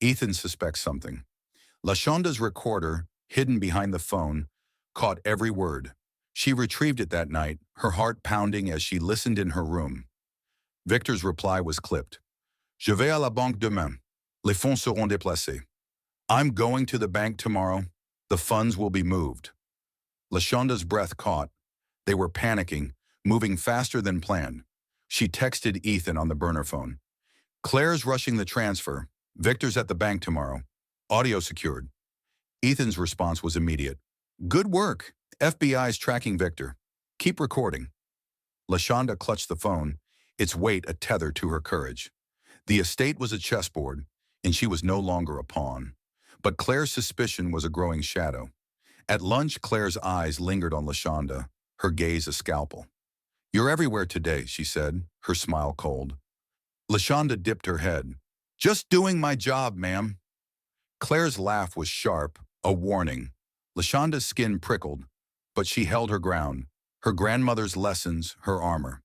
Ethan suspects something. Lashonda's recorder, hidden behind the phone, caught every word. She retrieved it that night, her heart pounding as she listened in her room. Victor's reply was clipped. "Je vais à la banque demain. Les fonds seront déplacés." "I'm going to the bank tomorrow. The funds will be moved." Lashonda's breath caught. They were panicking, moving faster than planned. She texted Ethan on the burner phone. "Claire's rushing the transfer. Victor's at the bank tomorrow. Audio secured." Ethan's response was immediate. "Good work. FBI's tracking Victor. Keep recording." Lashonda clutched the phone, its weight a tether to her courage. The estate was a chessboard, and she was no longer a pawn. But Claire's suspicion was a growing shadow. At lunch, Claire's eyes lingered on Lashonda, her gaze a scalpel. "You're everywhere today," she said, her smile cold. Lashonda dipped her head. "Just doing my job, ma'am." Claire's laugh was sharp, a warning. Lashonda's skin prickled, but she held her ground, her grandmother's lessons, her armor.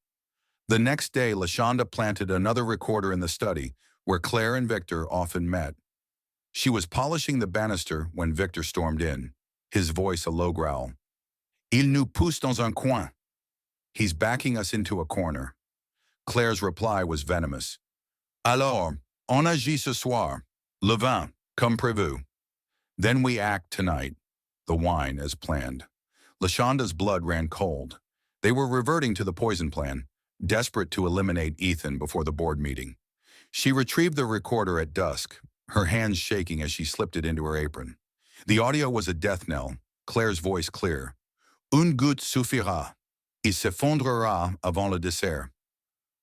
The next day, Lashonda planted another recorder in the study, where Claire and Victor often met. She was polishing the banister when Victor stormed in, his voice a low growl. "Il nous pousse dans un coin." He's backing us into a corner. Claire's reply was venomous. "Alors, on agit ce soir. Le vin, comme prévu." "Then we act tonight." The wine as planned. Lashonda's blood ran cold. They were reverting to the poison plan, desperate to eliminate Ethan before the board meeting. She retrieved the recorder at dusk, her hands shaking as she slipped it into her apron. The audio was a death knell, Claire's voice clear. "Une goutte suffira. Il s'effondrera avant le dessert."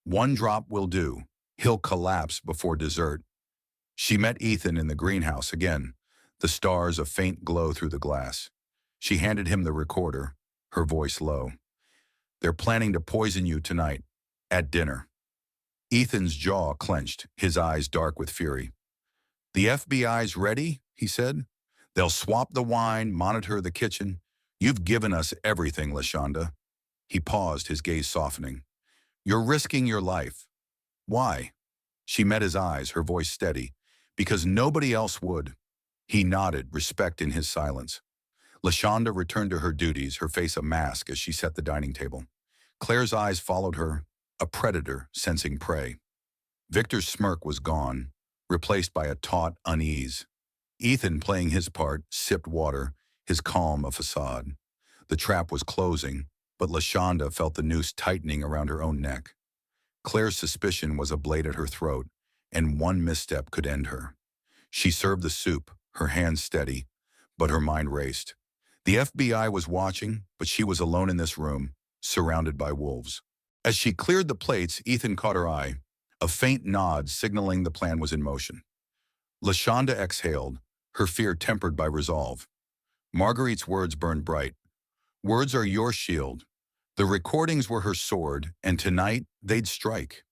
One drop will do. He'll collapse before dessert. She met Ethan in the greenhouse again, the stars a faint glow through the glass. She handed him the recorder, her voice low. "They're planning to poison you tonight, at dinner." Ethan's jaw clenched, his eyes dark with fury. "The FBI's ready," he said. "They'll swap the wine, monitor the kitchen. You've given us everything, Lashonda." He paused, his gaze softening. "You're risking your life." "Why?" She met his eyes, her voice steady. "Because nobody else would." He nodded, respect in his silence. Lashonda returned to her duties, her face a mask as she set the dining table. Claire's eyes followed her, a predator sensing prey. Victor's smirk was gone, replaced by a taut unease. Ethan, playing his part, sipped water, his calm a facade. The trap was closing, but Lashonda felt the noose tightening around her own neck. Claire's suspicion was a blade at her throat, and one misstep could end her. She served the soup, her hands steady, but her mind raced. The FBI was watching, but she was alone in this room, surrounded by wolves. As she cleared the plates, Ethan caught her eye, a faint nod signaling the plan was in motion. Lashonda exhaled, her fear tempered by resolve. Marguerite's words burned bright. "Words are your shield." The recordings were her sword, and tonight they'd strike.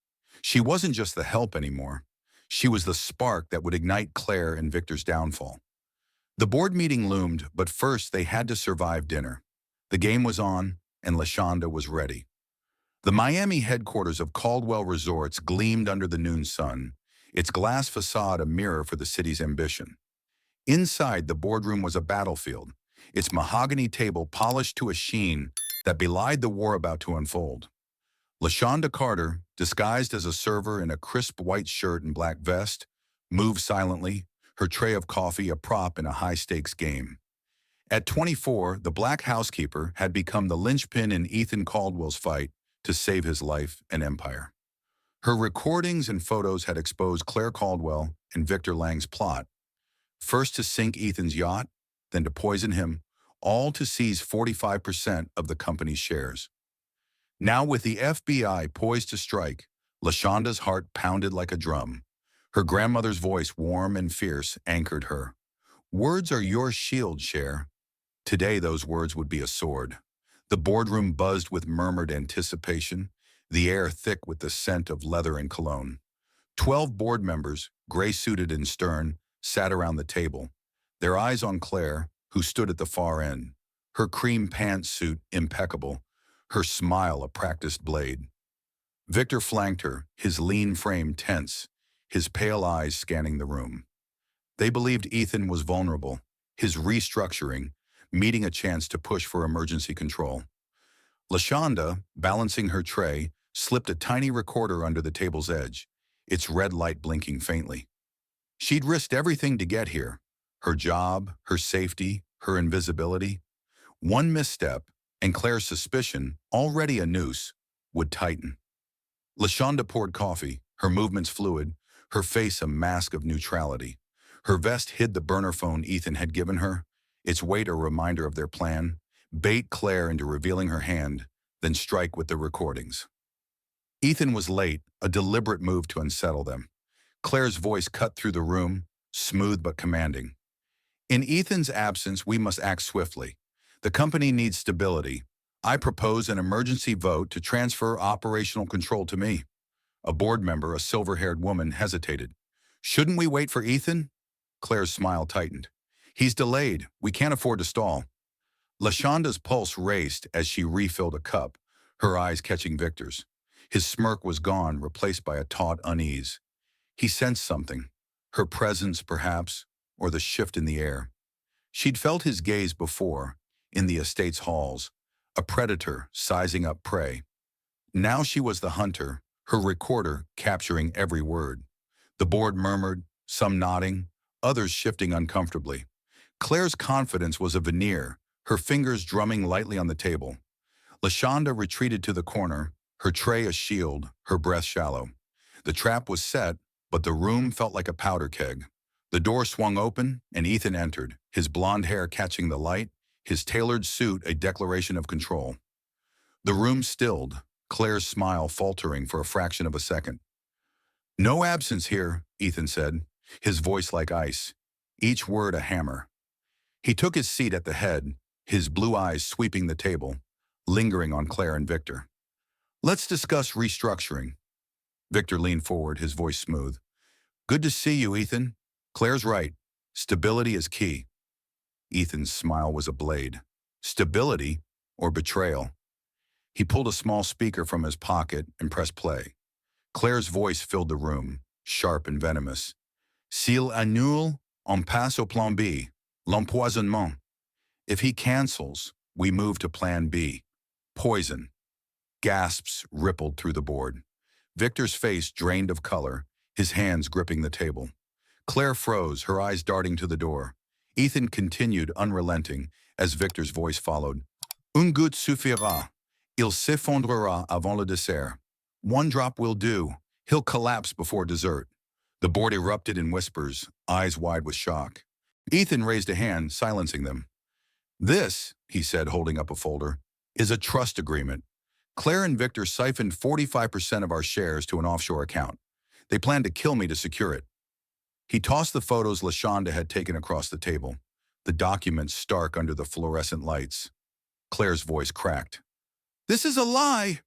She wasn't just the help anymore. She was the spark that would ignite Claire and Victor's downfall. The board meeting loomed, but first they had to survive dinner. The game was on, and Lashonda was ready. The Miami headquarters of Caldwell Resorts gleamed under the noon sun, its glass facade a mirror for the city's ambition. Inside, the boardroom was a battlefield, its mahogany table polished to a sheen that belied the war about to unfold. Lashonda Carter, disguised as a server in a crisp white shirt and black vest, moved silently, her tray of coffee a prop in a high-stakes game. At 24, the black housekeeper had become the linchpin in Ethan Caldwell's fight to save his life and empire. Her recordings and photos had exposed Claire Caldwell and Victor Lang's plot, first to sink Ethan's yacht, then to poison him, all to seize 45% of the company's shares. Now with the FBI poised to strike, Lashonda's heart pounded like a drum. Her grandmother's voice, warm and fierce, anchored her. Words are your shield, Cher. Today those words would be a sword. The boardroom buzzed with murmured anticipation, the air thick with the scent of leather and cologne. 12 board members, gray-suited and stern, sat around the table, their eyes on Claire, who stood at the far end, her cream pantsuit impeccable, her smile a practiced blade. Victor flanked her, his lean frame tense, his pale eyes scanning the room. They believed Ethan was vulnerable, his restructuring, meeting a chance to push for emergency control. Lashonda, balancing her tray, slipped a tiny recorder under the table's edge, its red light blinking faintly. She'd risked everything to get here, her job, her safety, her invisibility. One misstep, and Claire's suspicion, already a noose, would tighten. Lashonda poured coffee, her movements fluid, her face a mask of neutrality. Her vest hid the burner phone Ethan had given her, its weight a reminder of their plan, bait Claire into revealing her hand, then strike with the recordings. Ethan was late, a deliberate move to unsettle them. Claire's voice cut through the room, smooth but commanding. In Ethan's absence, we must act swiftly. The company needs stability. I propose an emergency vote to transfer operational control to me. A board member, a silver-haired woman, hesitated. Shouldn't we wait for Ethan? Claire's smile tightened. He's delayed. We can't afford to stall. Lashonda's pulse raced as she refilled a cup, her eyes catching Victor's. His smirk was gone, replaced by a taut unease. He sensed something, her presence perhaps, or the shift in the air. She'd felt his gaze before, in the estate's halls, a predator sizing up prey. Now she was the hunter, her recorder capturing every word. The board murmured, some nodding, others shifting uncomfortably. Claire's confidence was a veneer, her fingers drumming lightly on the table. Lashonda retreated to the corner, her tray a shield, her breath shallow. The trap was set, but the room felt like a powder keg. The door swung open, and Ethan entered, his blonde hair catching the light, his tailored suit a declaration of control. The room stilled, Claire's smile faltering for a fraction of a second. No absence here, Ethan said, his voice like ice, each word a hammer. He took his seat at the head, his blue eyes sweeping the table, lingering on Claire and Victor. Let's discuss restructuring. Victor leaned forward, his voice smooth. Good to see you, Ethan. Claire's right. Stability is key. Ethan's smile was a blade. Stability or betrayal? He pulled a small speaker from his pocket and pressed play. Claire's voice filled the room, sharp and venomous. S'il annule, on passe au plan B, l'empoisonnement. If he cancels, we move to plan B. Poison. Gasps rippled through the board. Victor's face drained of color, his hands gripping the table. Claire froze, her eyes darting to the door. Ethan continued unrelenting as Victor's voice followed. Un goutte suffira. Il s'effondrera avant le dessert. One drop will do. He'll collapse before dessert. The board erupted in whispers, eyes wide with shock. Ethan raised a hand, silencing them. This, he said, holding up a folder, is a trust agreement. Claire and Victor siphoned 45% of our shares to an offshore account. They planned to kill me to secure it. He tossed the photos Lashonda had taken across the table, the documents stark under the fluorescent lights. Claire's voice cracked. This is a lie!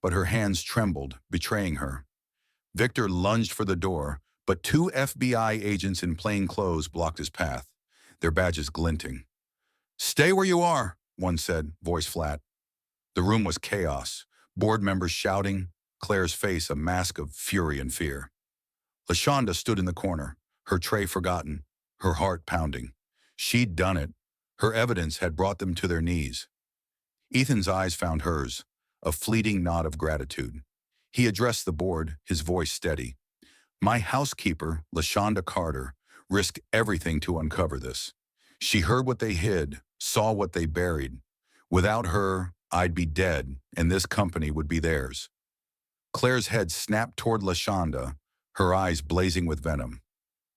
But her hands trembled, betraying her. Victor lunged for the door, but 2 FBI agents in plain clothes blocked his path, their badges glinting. Stay where you are, one said, voice flat. The room was chaos, board members shouting, Claire's face a mask of fury and fear. Lashonda stood in the corner, her tray forgotten, her heart pounding. She'd done it. Her evidence had brought them to their knees. Ethan's eyes found hers, a fleeting nod of gratitude. He addressed the board, his voice steady. My housekeeper, Lashonda Carter, risked everything to uncover this. She heard what they hid, saw what they buried. Without her, I'd be dead, and this company would be theirs. Claire's head snapped toward Lashonda, her eyes blazing with venom.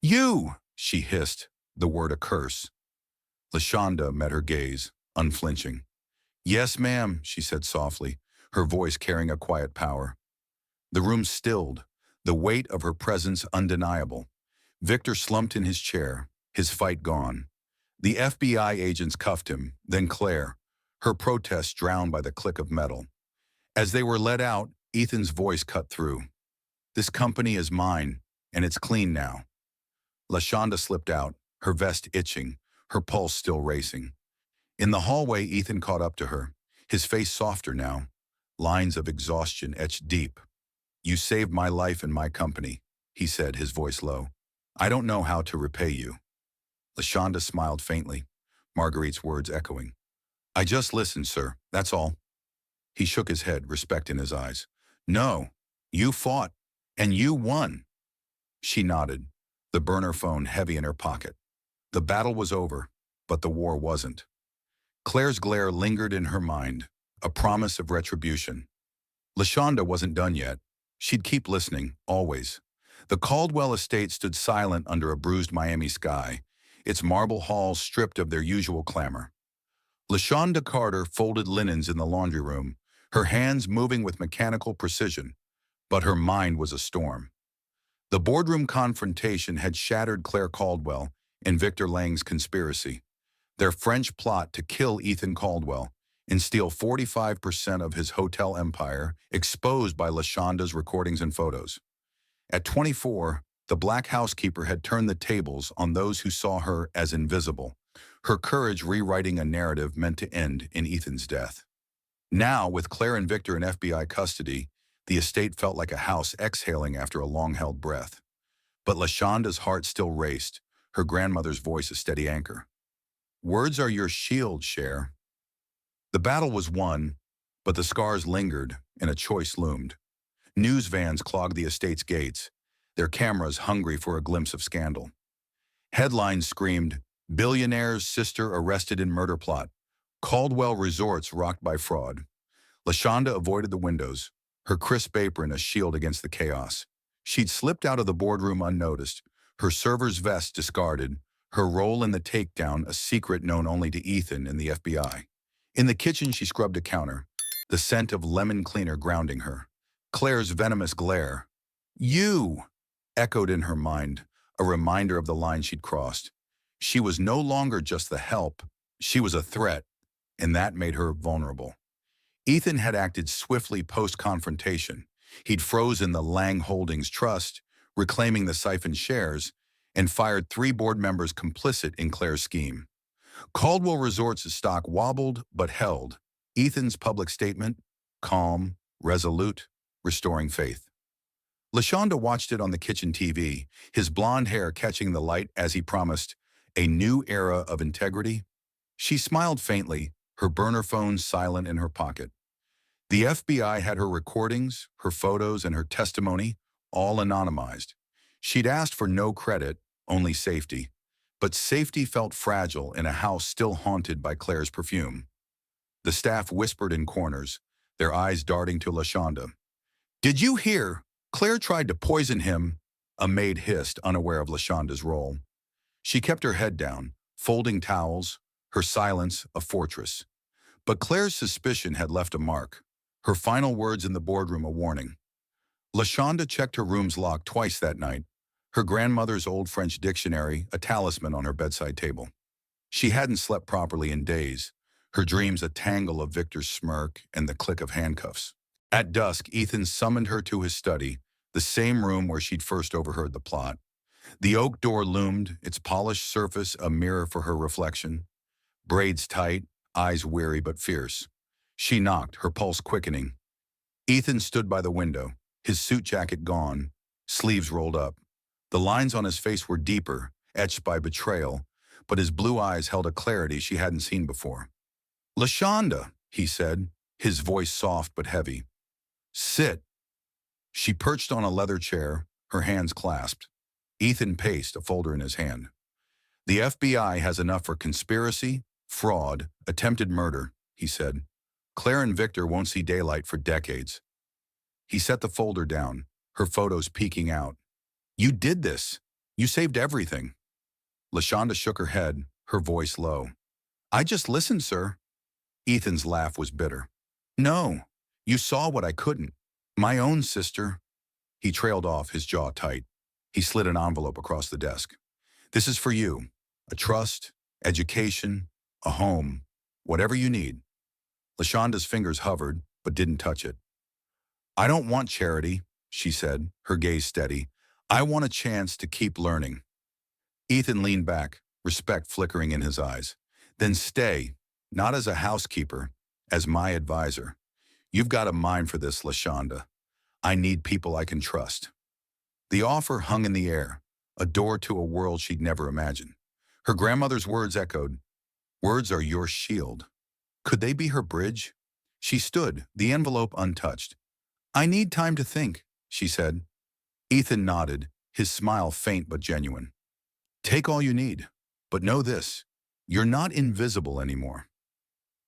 You! She hissed, the word a curse. Lashonda met her gaze, unflinching. Yes, ma'am, she said softly, her voice carrying a quiet power. The room stilled, the weight of her presence undeniable. Victor slumped in his chair, his fight gone. The FBI agents cuffed him, then Claire, her protest drowned by the click of metal. As they were led out, Ethan's voice cut through. This company is mine, and it's clean now. Lashonda slipped out, her vest itching, her pulse still racing. In the hallway, Ethan caught up to her, his face softer now, lines of exhaustion etched deep. You saved my life and my company, he said, his voice low. I don't know how to repay you. Lashonda smiled faintly, Marguerite's words echoing. I just listened, sir, that's all. He shook his head, respect in his eyes. No, you fought, and you won. She nodded, the burner phone heavy in her pocket. The battle was over, but the war wasn't. Claire's glare lingered in her mind, a promise of retribution. Lashonda wasn't done yet. She'd keep listening, always. The Caldwell estate stood silent under a bruised Miami sky, its marble halls stripped of their usual clamor. Lashonda Carter folded linens in the laundry room, her hands moving with mechanical precision, but her mind was a storm. The boardroom confrontation had shattered Claire Caldwell and Victor Lang's conspiracy, their French plot to kill Ethan Caldwell and steal 45% of his hotel empire, exposed by Lashonda's recordings and photos. At 24, the black housekeeper had turned the tables on those who saw her as invisible, her courage rewriting a narrative meant to end in Ethan's death. Now, with Claire and Victor in FBI custody, the estate felt like a house exhaling after a long-held breath. But Lashonda's heart still raced, her grandmother's voice a steady anchor. Words are your shield, Cher. The battle was won, but the scars lingered and a choice loomed. News vans clogged the estate's gates, their cameras hungry for a glimpse of scandal. Headlines screamed, Billionaire's sister arrested in murder plot, Caldwell resorts rocked by fraud. Lashonda avoided the windows, her crisp apron a shield against the chaos. She'd slipped out of the boardroom unnoticed, her server's vest discarded, her role in the takedown a secret known only to Ethan and the FBI. In the kitchen, she scrubbed a counter, the scent of lemon cleaner grounding her. Claire's venomous glare, you, echoed in her mind, a reminder of the line she'd crossed. She was no longer just the help, she was a threat, and that made her vulnerable. Ethan had acted swiftly post-confrontation. He'd frozen the Lang Holdings trust, reclaiming the siphoned shares, and fired 3 board members complicit in Claire's scheme. Caldwell Resorts' stock wobbled but held. Ethan's public statement, calm, resolute, restoring faith. Lashonda watched it on the kitchen TV, his blonde hair catching the light as he promised, a new era of integrity. She smiled faintly, her burner phone silent in her pocket. The FBI had her recordings, her photos, and her testimony, all anonymized. She'd asked for no credit, only safety. But safety felt fragile in a house still haunted by Claire's perfume. The staff whispered in corners, their eyes darting to Lashonda. Did you hear? Claire tried to poison him, a maid hissed, unaware of Lashonda's role. She kept her head down, folding towels, her silence a fortress. But Claire's suspicion had left a mark, her final words in the boardroom a warning. Lashonda checked her room's lock twice that night, her grandmother's old French dictionary a talisman on her bedside table. She hadn't slept properly in days, her dreams a tangle of Victor's smirk and the click of handcuffs. At dusk, Ethan summoned her to his study, the same room where she'd first overheard the plot. The oak door loomed, its polished surface a mirror for her reflection. Braids tight, eyes weary but fierce. She knocked, her pulse quickening. Ethan stood by the window, his suit jacket gone, sleeves rolled up. The lines on his face were deeper, etched by betrayal, but his blue eyes held a clarity she hadn't seen before. "Lashonda," he said, his voice soft but heavy. "Sit." She perched on a leather chair, her hands clasped. Ethan paced, a folder in his hand. "The FBI has enough for conspiracy, fraud, attempted murder," he said. "Claire and Victor won't see daylight for decades." He set the folder down, her photos peeking out. "You did this. You saved everything." Lashonda shook her head, her voice low. "I just listened, sir." Ethan's laugh was bitter. "No, you saw what I couldn't. My own sister." He trailed off, his jaw tight. He slid an envelope across the desk. "This is for you. A trust, education, a home, whatever you need." Lashonda's fingers hovered, but didn't touch it. "I don't want charity," she said, her gaze steady. "I want a chance to keep learning." Ethan leaned back, respect flickering in his eyes. "Then stay, not as a housekeeper, as my advisor. You've got a mind for this, Lashonda. I need people I can trust." The offer hung in the air, a door to a world she'd never imagined. Her grandmother's words echoed. "Words are your shield." Could they be her bridge? She stood, the envelope untouched. "I need time to think," she said. Ethan nodded, his smile faint but genuine. "Take all you need, but know this, you're not invisible anymore."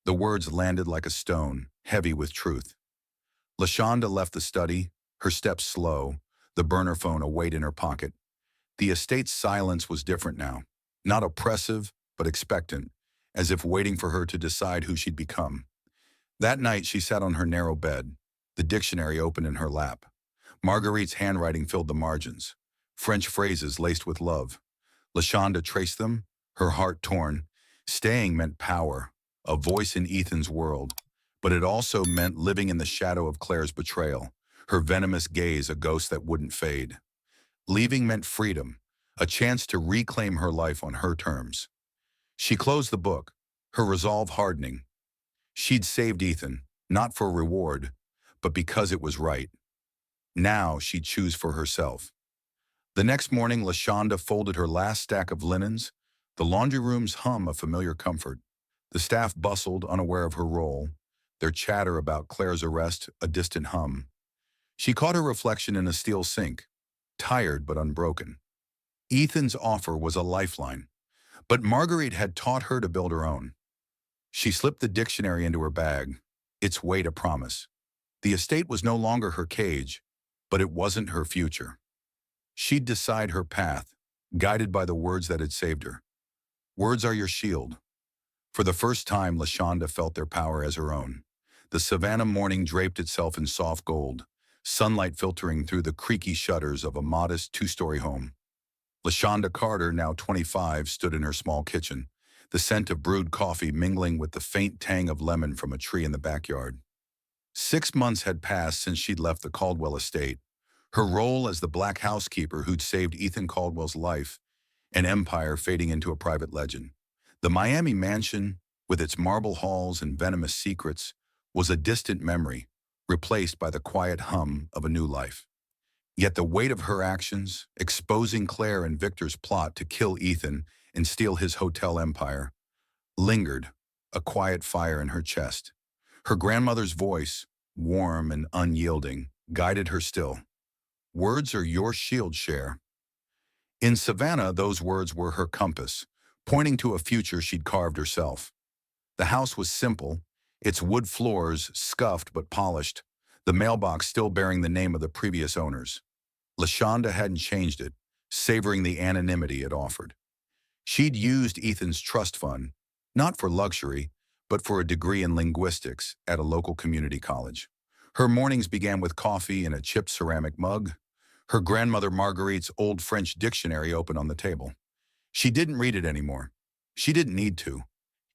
The words landed like a stone, heavy with truth. Lashonda left the study, her steps slow, the burner phone a weight in her pocket. The estate's silence was different now, not oppressive, but expectant, as if waiting for her to decide who she'd become. That night she sat on her narrow bed, the dictionary open in her lap. Marguerite's handwriting filled the margins, French phrases laced with love. Lashonda traced them, her heart torn. Staying meant power, a voice in Ethan's world, but it also meant living in the shadow of Claire's betrayal, her venomous gaze a ghost that wouldn't fade. Leaving meant freedom, a chance to reclaim her life on her terms. She closed the book, her resolve hardening. She'd saved Ethan, not for reward, but because it was right. Now she'd choose for herself. The next morning, Lashonda folded her last stack of linens, the laundry room's hum a familiar comfort. The staff bustled, unaware of her role, their chatter about Claire's arrest a distant hum. She caught her reflection in a steel sink, tired but unbroken. Ethan's offer was a lifeline, but Marguerite had taught her to build her own. She slipped the dictionary into her bag, its weight a promise. The estate was no longer her cage, but it wasn't her future. She'd decide her path, guided by the words that had saved her. Words are your shield. For the first time, Lashonda felt their power as her own. The Savannah morning draped itself in soft gold, sunlight filtering through the creaky shutters of a modest two-story home. Lashonda Carter, now 25, stood in her small kitchen, the scent of brewed coffee mingling with the faint tang of lemon from a tree in the backyard. 6 months had passed since she'd left the Caldwell estate, her role as the black housekeeper who'd saved Ethan Caldwell's life, an empire fading into a private legend. The Miami mansion, with its marble halls and venomous secrets, was a distant memory, replaced by the quiet hum of a new life. Yet the weight of her actions, exposing Claire and Victor's plot to kill Ethan and steal his hotel empire, lingered, a quiet fire in her chest. Her grandmother's voice, warm and unyielding, guided her still. Words are your shield, Cher. In Savannah, those words were her compass, pointing to a future she'd carved herself. The house was simple, its wood floors scuffed but polished, the mailbox still bearing the name of the previous owners. Lashonda hadn't changed it, savoring the anonymity it offered. She'd used Ethan's trust fund, not for luxury, but for a degree in linguistics at a local community college. Her mornings began with coffee in a chipped ceramic mug, her grandmother Marguerite's old French dictionary open on the table. She didn't read it anymore. She didn't need to.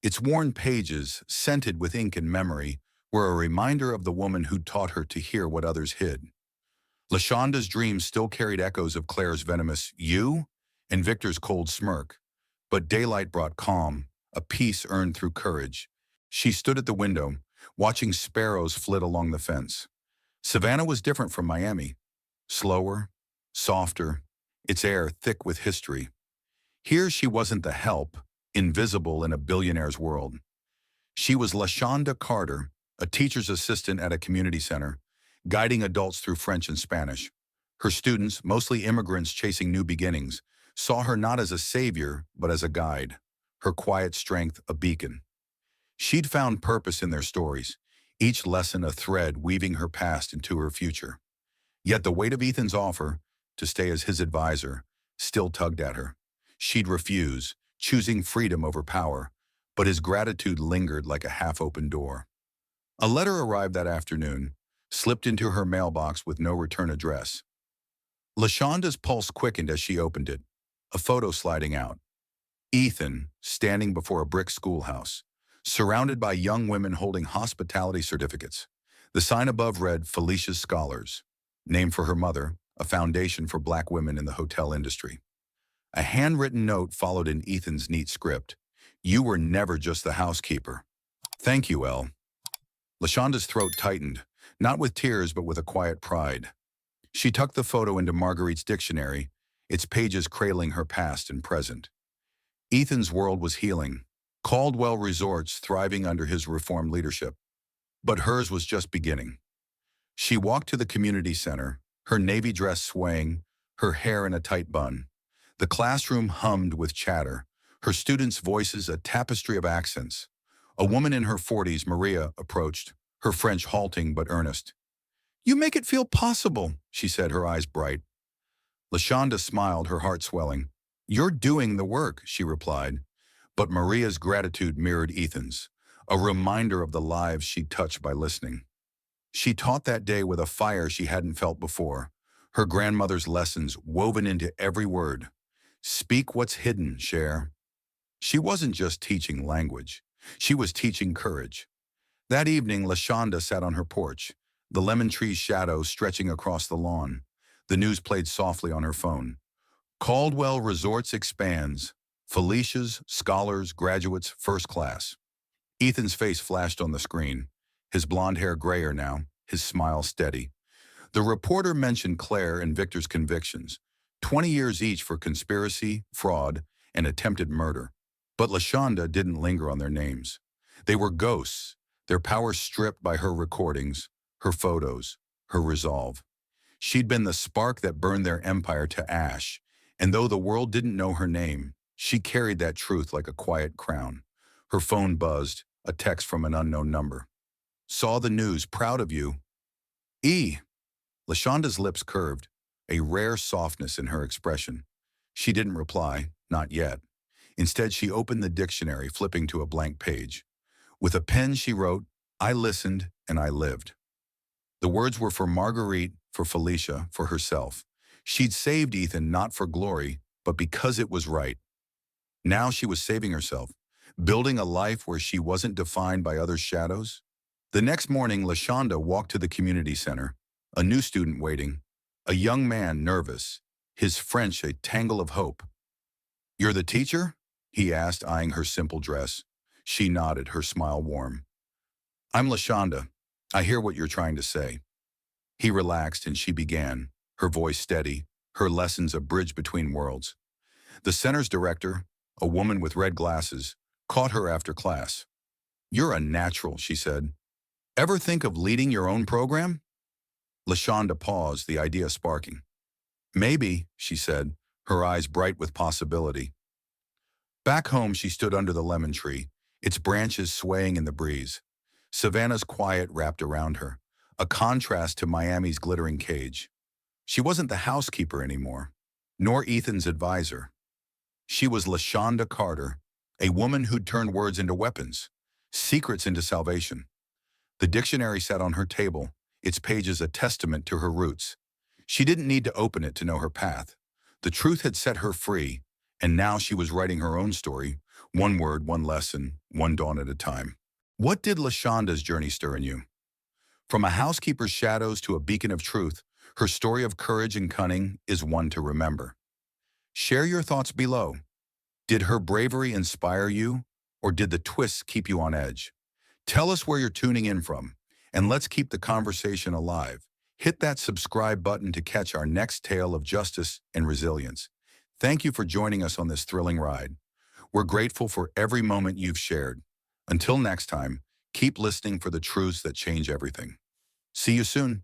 Its worn pages, scented with ink and memory, were a reminder of the woman who'd taught her to hear what others hid. Lashonda's dreams still carried echoes of Claire's venomous "you" and Victor's cold smirk, but daylight brought calm, a peace earned through courage. She stood at the window, watching sparrows flit along the fence. Savannah was different from Miami. Slower, softer, its air thick with history. Here she wasn't the help, invisible in a billionaire's world. She was Lashonda Carter, a teacher's assistant at a community center, guiding adults through French and Spanish. Her students, mostly immigrants chasing new beginnings, saw her not as a savior, but as a guide, her quiet strength a beacon. She'd found purpose in their stories, each lesson a thread weaving her past into her future. Yet the weight of Ethan's offer, to stay as his advisor, still tugged at her. She'd refuse, choosing freedom over power, but his gratitude lingered like a half-open door. A letter arrived that afternoon, slipped into her mailbox with no return address. Lashonda's pulse quickened as she opened it, a photo sliding out. Ethan, standing before a brick schoolhouse, surrounded by young women holding hospitality certificates. The sign above read Felicia's Scholars, named for her mother, a foundation for Black women in the hotel industry. A handwritten note followed in Ethan's neat script. You were never just the housekeeper. Thank you, Elle. Lashonda's throat tightened, not with tears but with a quiet pride. She tucked the photo into Marguerite's dictionary, its pages cradling her past and present. Ethan's world was healing, Caldwell resorts thriving under his reformed leadership. But hers was just beginning. She walked to the community center, her navy dress swaying, her hair in a tight bun. The classroom hummed with chatter, her students' voices a tapestry of accents. A woman in her 40s, Maria, approached, her French halting but earnest. You make it feel possible, she said, her eyes bright. Lashonda smiled, her heart swelling. You're doing the work, she replied. But Maria's gratitude mirrored Ethan's, a reminder of the lives she'd touched by listening. She taught that day with a fire she hadn't felt before, her grandmother's lessons woven into every word. Speak what's hidden, Cher. She wasn't just teaching language. She was teaching courage. That evening, Lashonda sat on her porch, the lemon tree's shadow stretching across the lawn. The news played softly on her phone. Caldwell Resorts expands. Felicia's, scholars, graduates, first class. Ethan's face flashed on the screen, his blonde hair grayer now, his smile steady. The reporter mentioned Claire and Victor's convictions, 20 years each for conspiracy, fraud, and attempted murder. But Lashonda didn't linger on their names. They were ghosts, their power stripped by her recordings, her photos, her resolve. She'd been the spark that burned their empire to ash, and though the world didn't know her name, she carried that truth like a quiet crown. Her phone buzzed, a text from an unknown number. Saw the news, proud of you. E. Lashonda's lips curved, a rare softness in her expression. She didn't reply, not yet. Instead, she opened the dictionary, flipping to a blank page. With a pen, she wrote, I listened and I lived. The words were for Marguerite, for Felicia, for herself. She'd saved Ethan not for glory, but because it was right. Now she was saving herself, building a life where she wasn't defined by others' shadows. The next morning, Lashonda walked to the community center, a new student waiting, a young man nervous, his French a tangle of hope. You're the teacher? He asked, eyeing her simple dress. She nodded, her smile warm. I'm Lashonda. I hear what you're trying to say. He relaxed and she began, her voice steady, her lessons a bridge between worlds. The center's director, a woman with red glasses, caught her after class. You're a natural, she said. Ever think of leading your own program? Lashonda paused, the idea sparking. Maybe, she said, her eyes bright with possibility. Back home, she stood under the lemon tree, its branches swaying in the breeze. Savannah's quiet wrapped around her, a contrast to Miami's glittering cage. She wasn't the housekeeper anymore, nor Ethan's advisor. She was Lashonda Carter, a woman who'd turned words into weapons, secrets into salvation. The dictionary sat on her table, its pages a testament to her roots. She didn't need to open it to know her path. The truth had set her free, and now she was writing her own story, one word, one lesson, one dawn at a time. What did Lashonda's journey stir in you? From a housekeeper's shadows to a beacon of truth, her story of courage and cunning is one to remember. Share your thoughts below. Did her bravery inspire you, or did the twists keep you on edge? Tell us where you're tuning in from, and let's keep the conversation alive. Hit that subscribe button to catch our next tale of justice and resilience. Thank you for joining us on this thrilling ride. We're grateful for every moment you've shared. Until next time, keep listening for the truths that change everything. See you soon.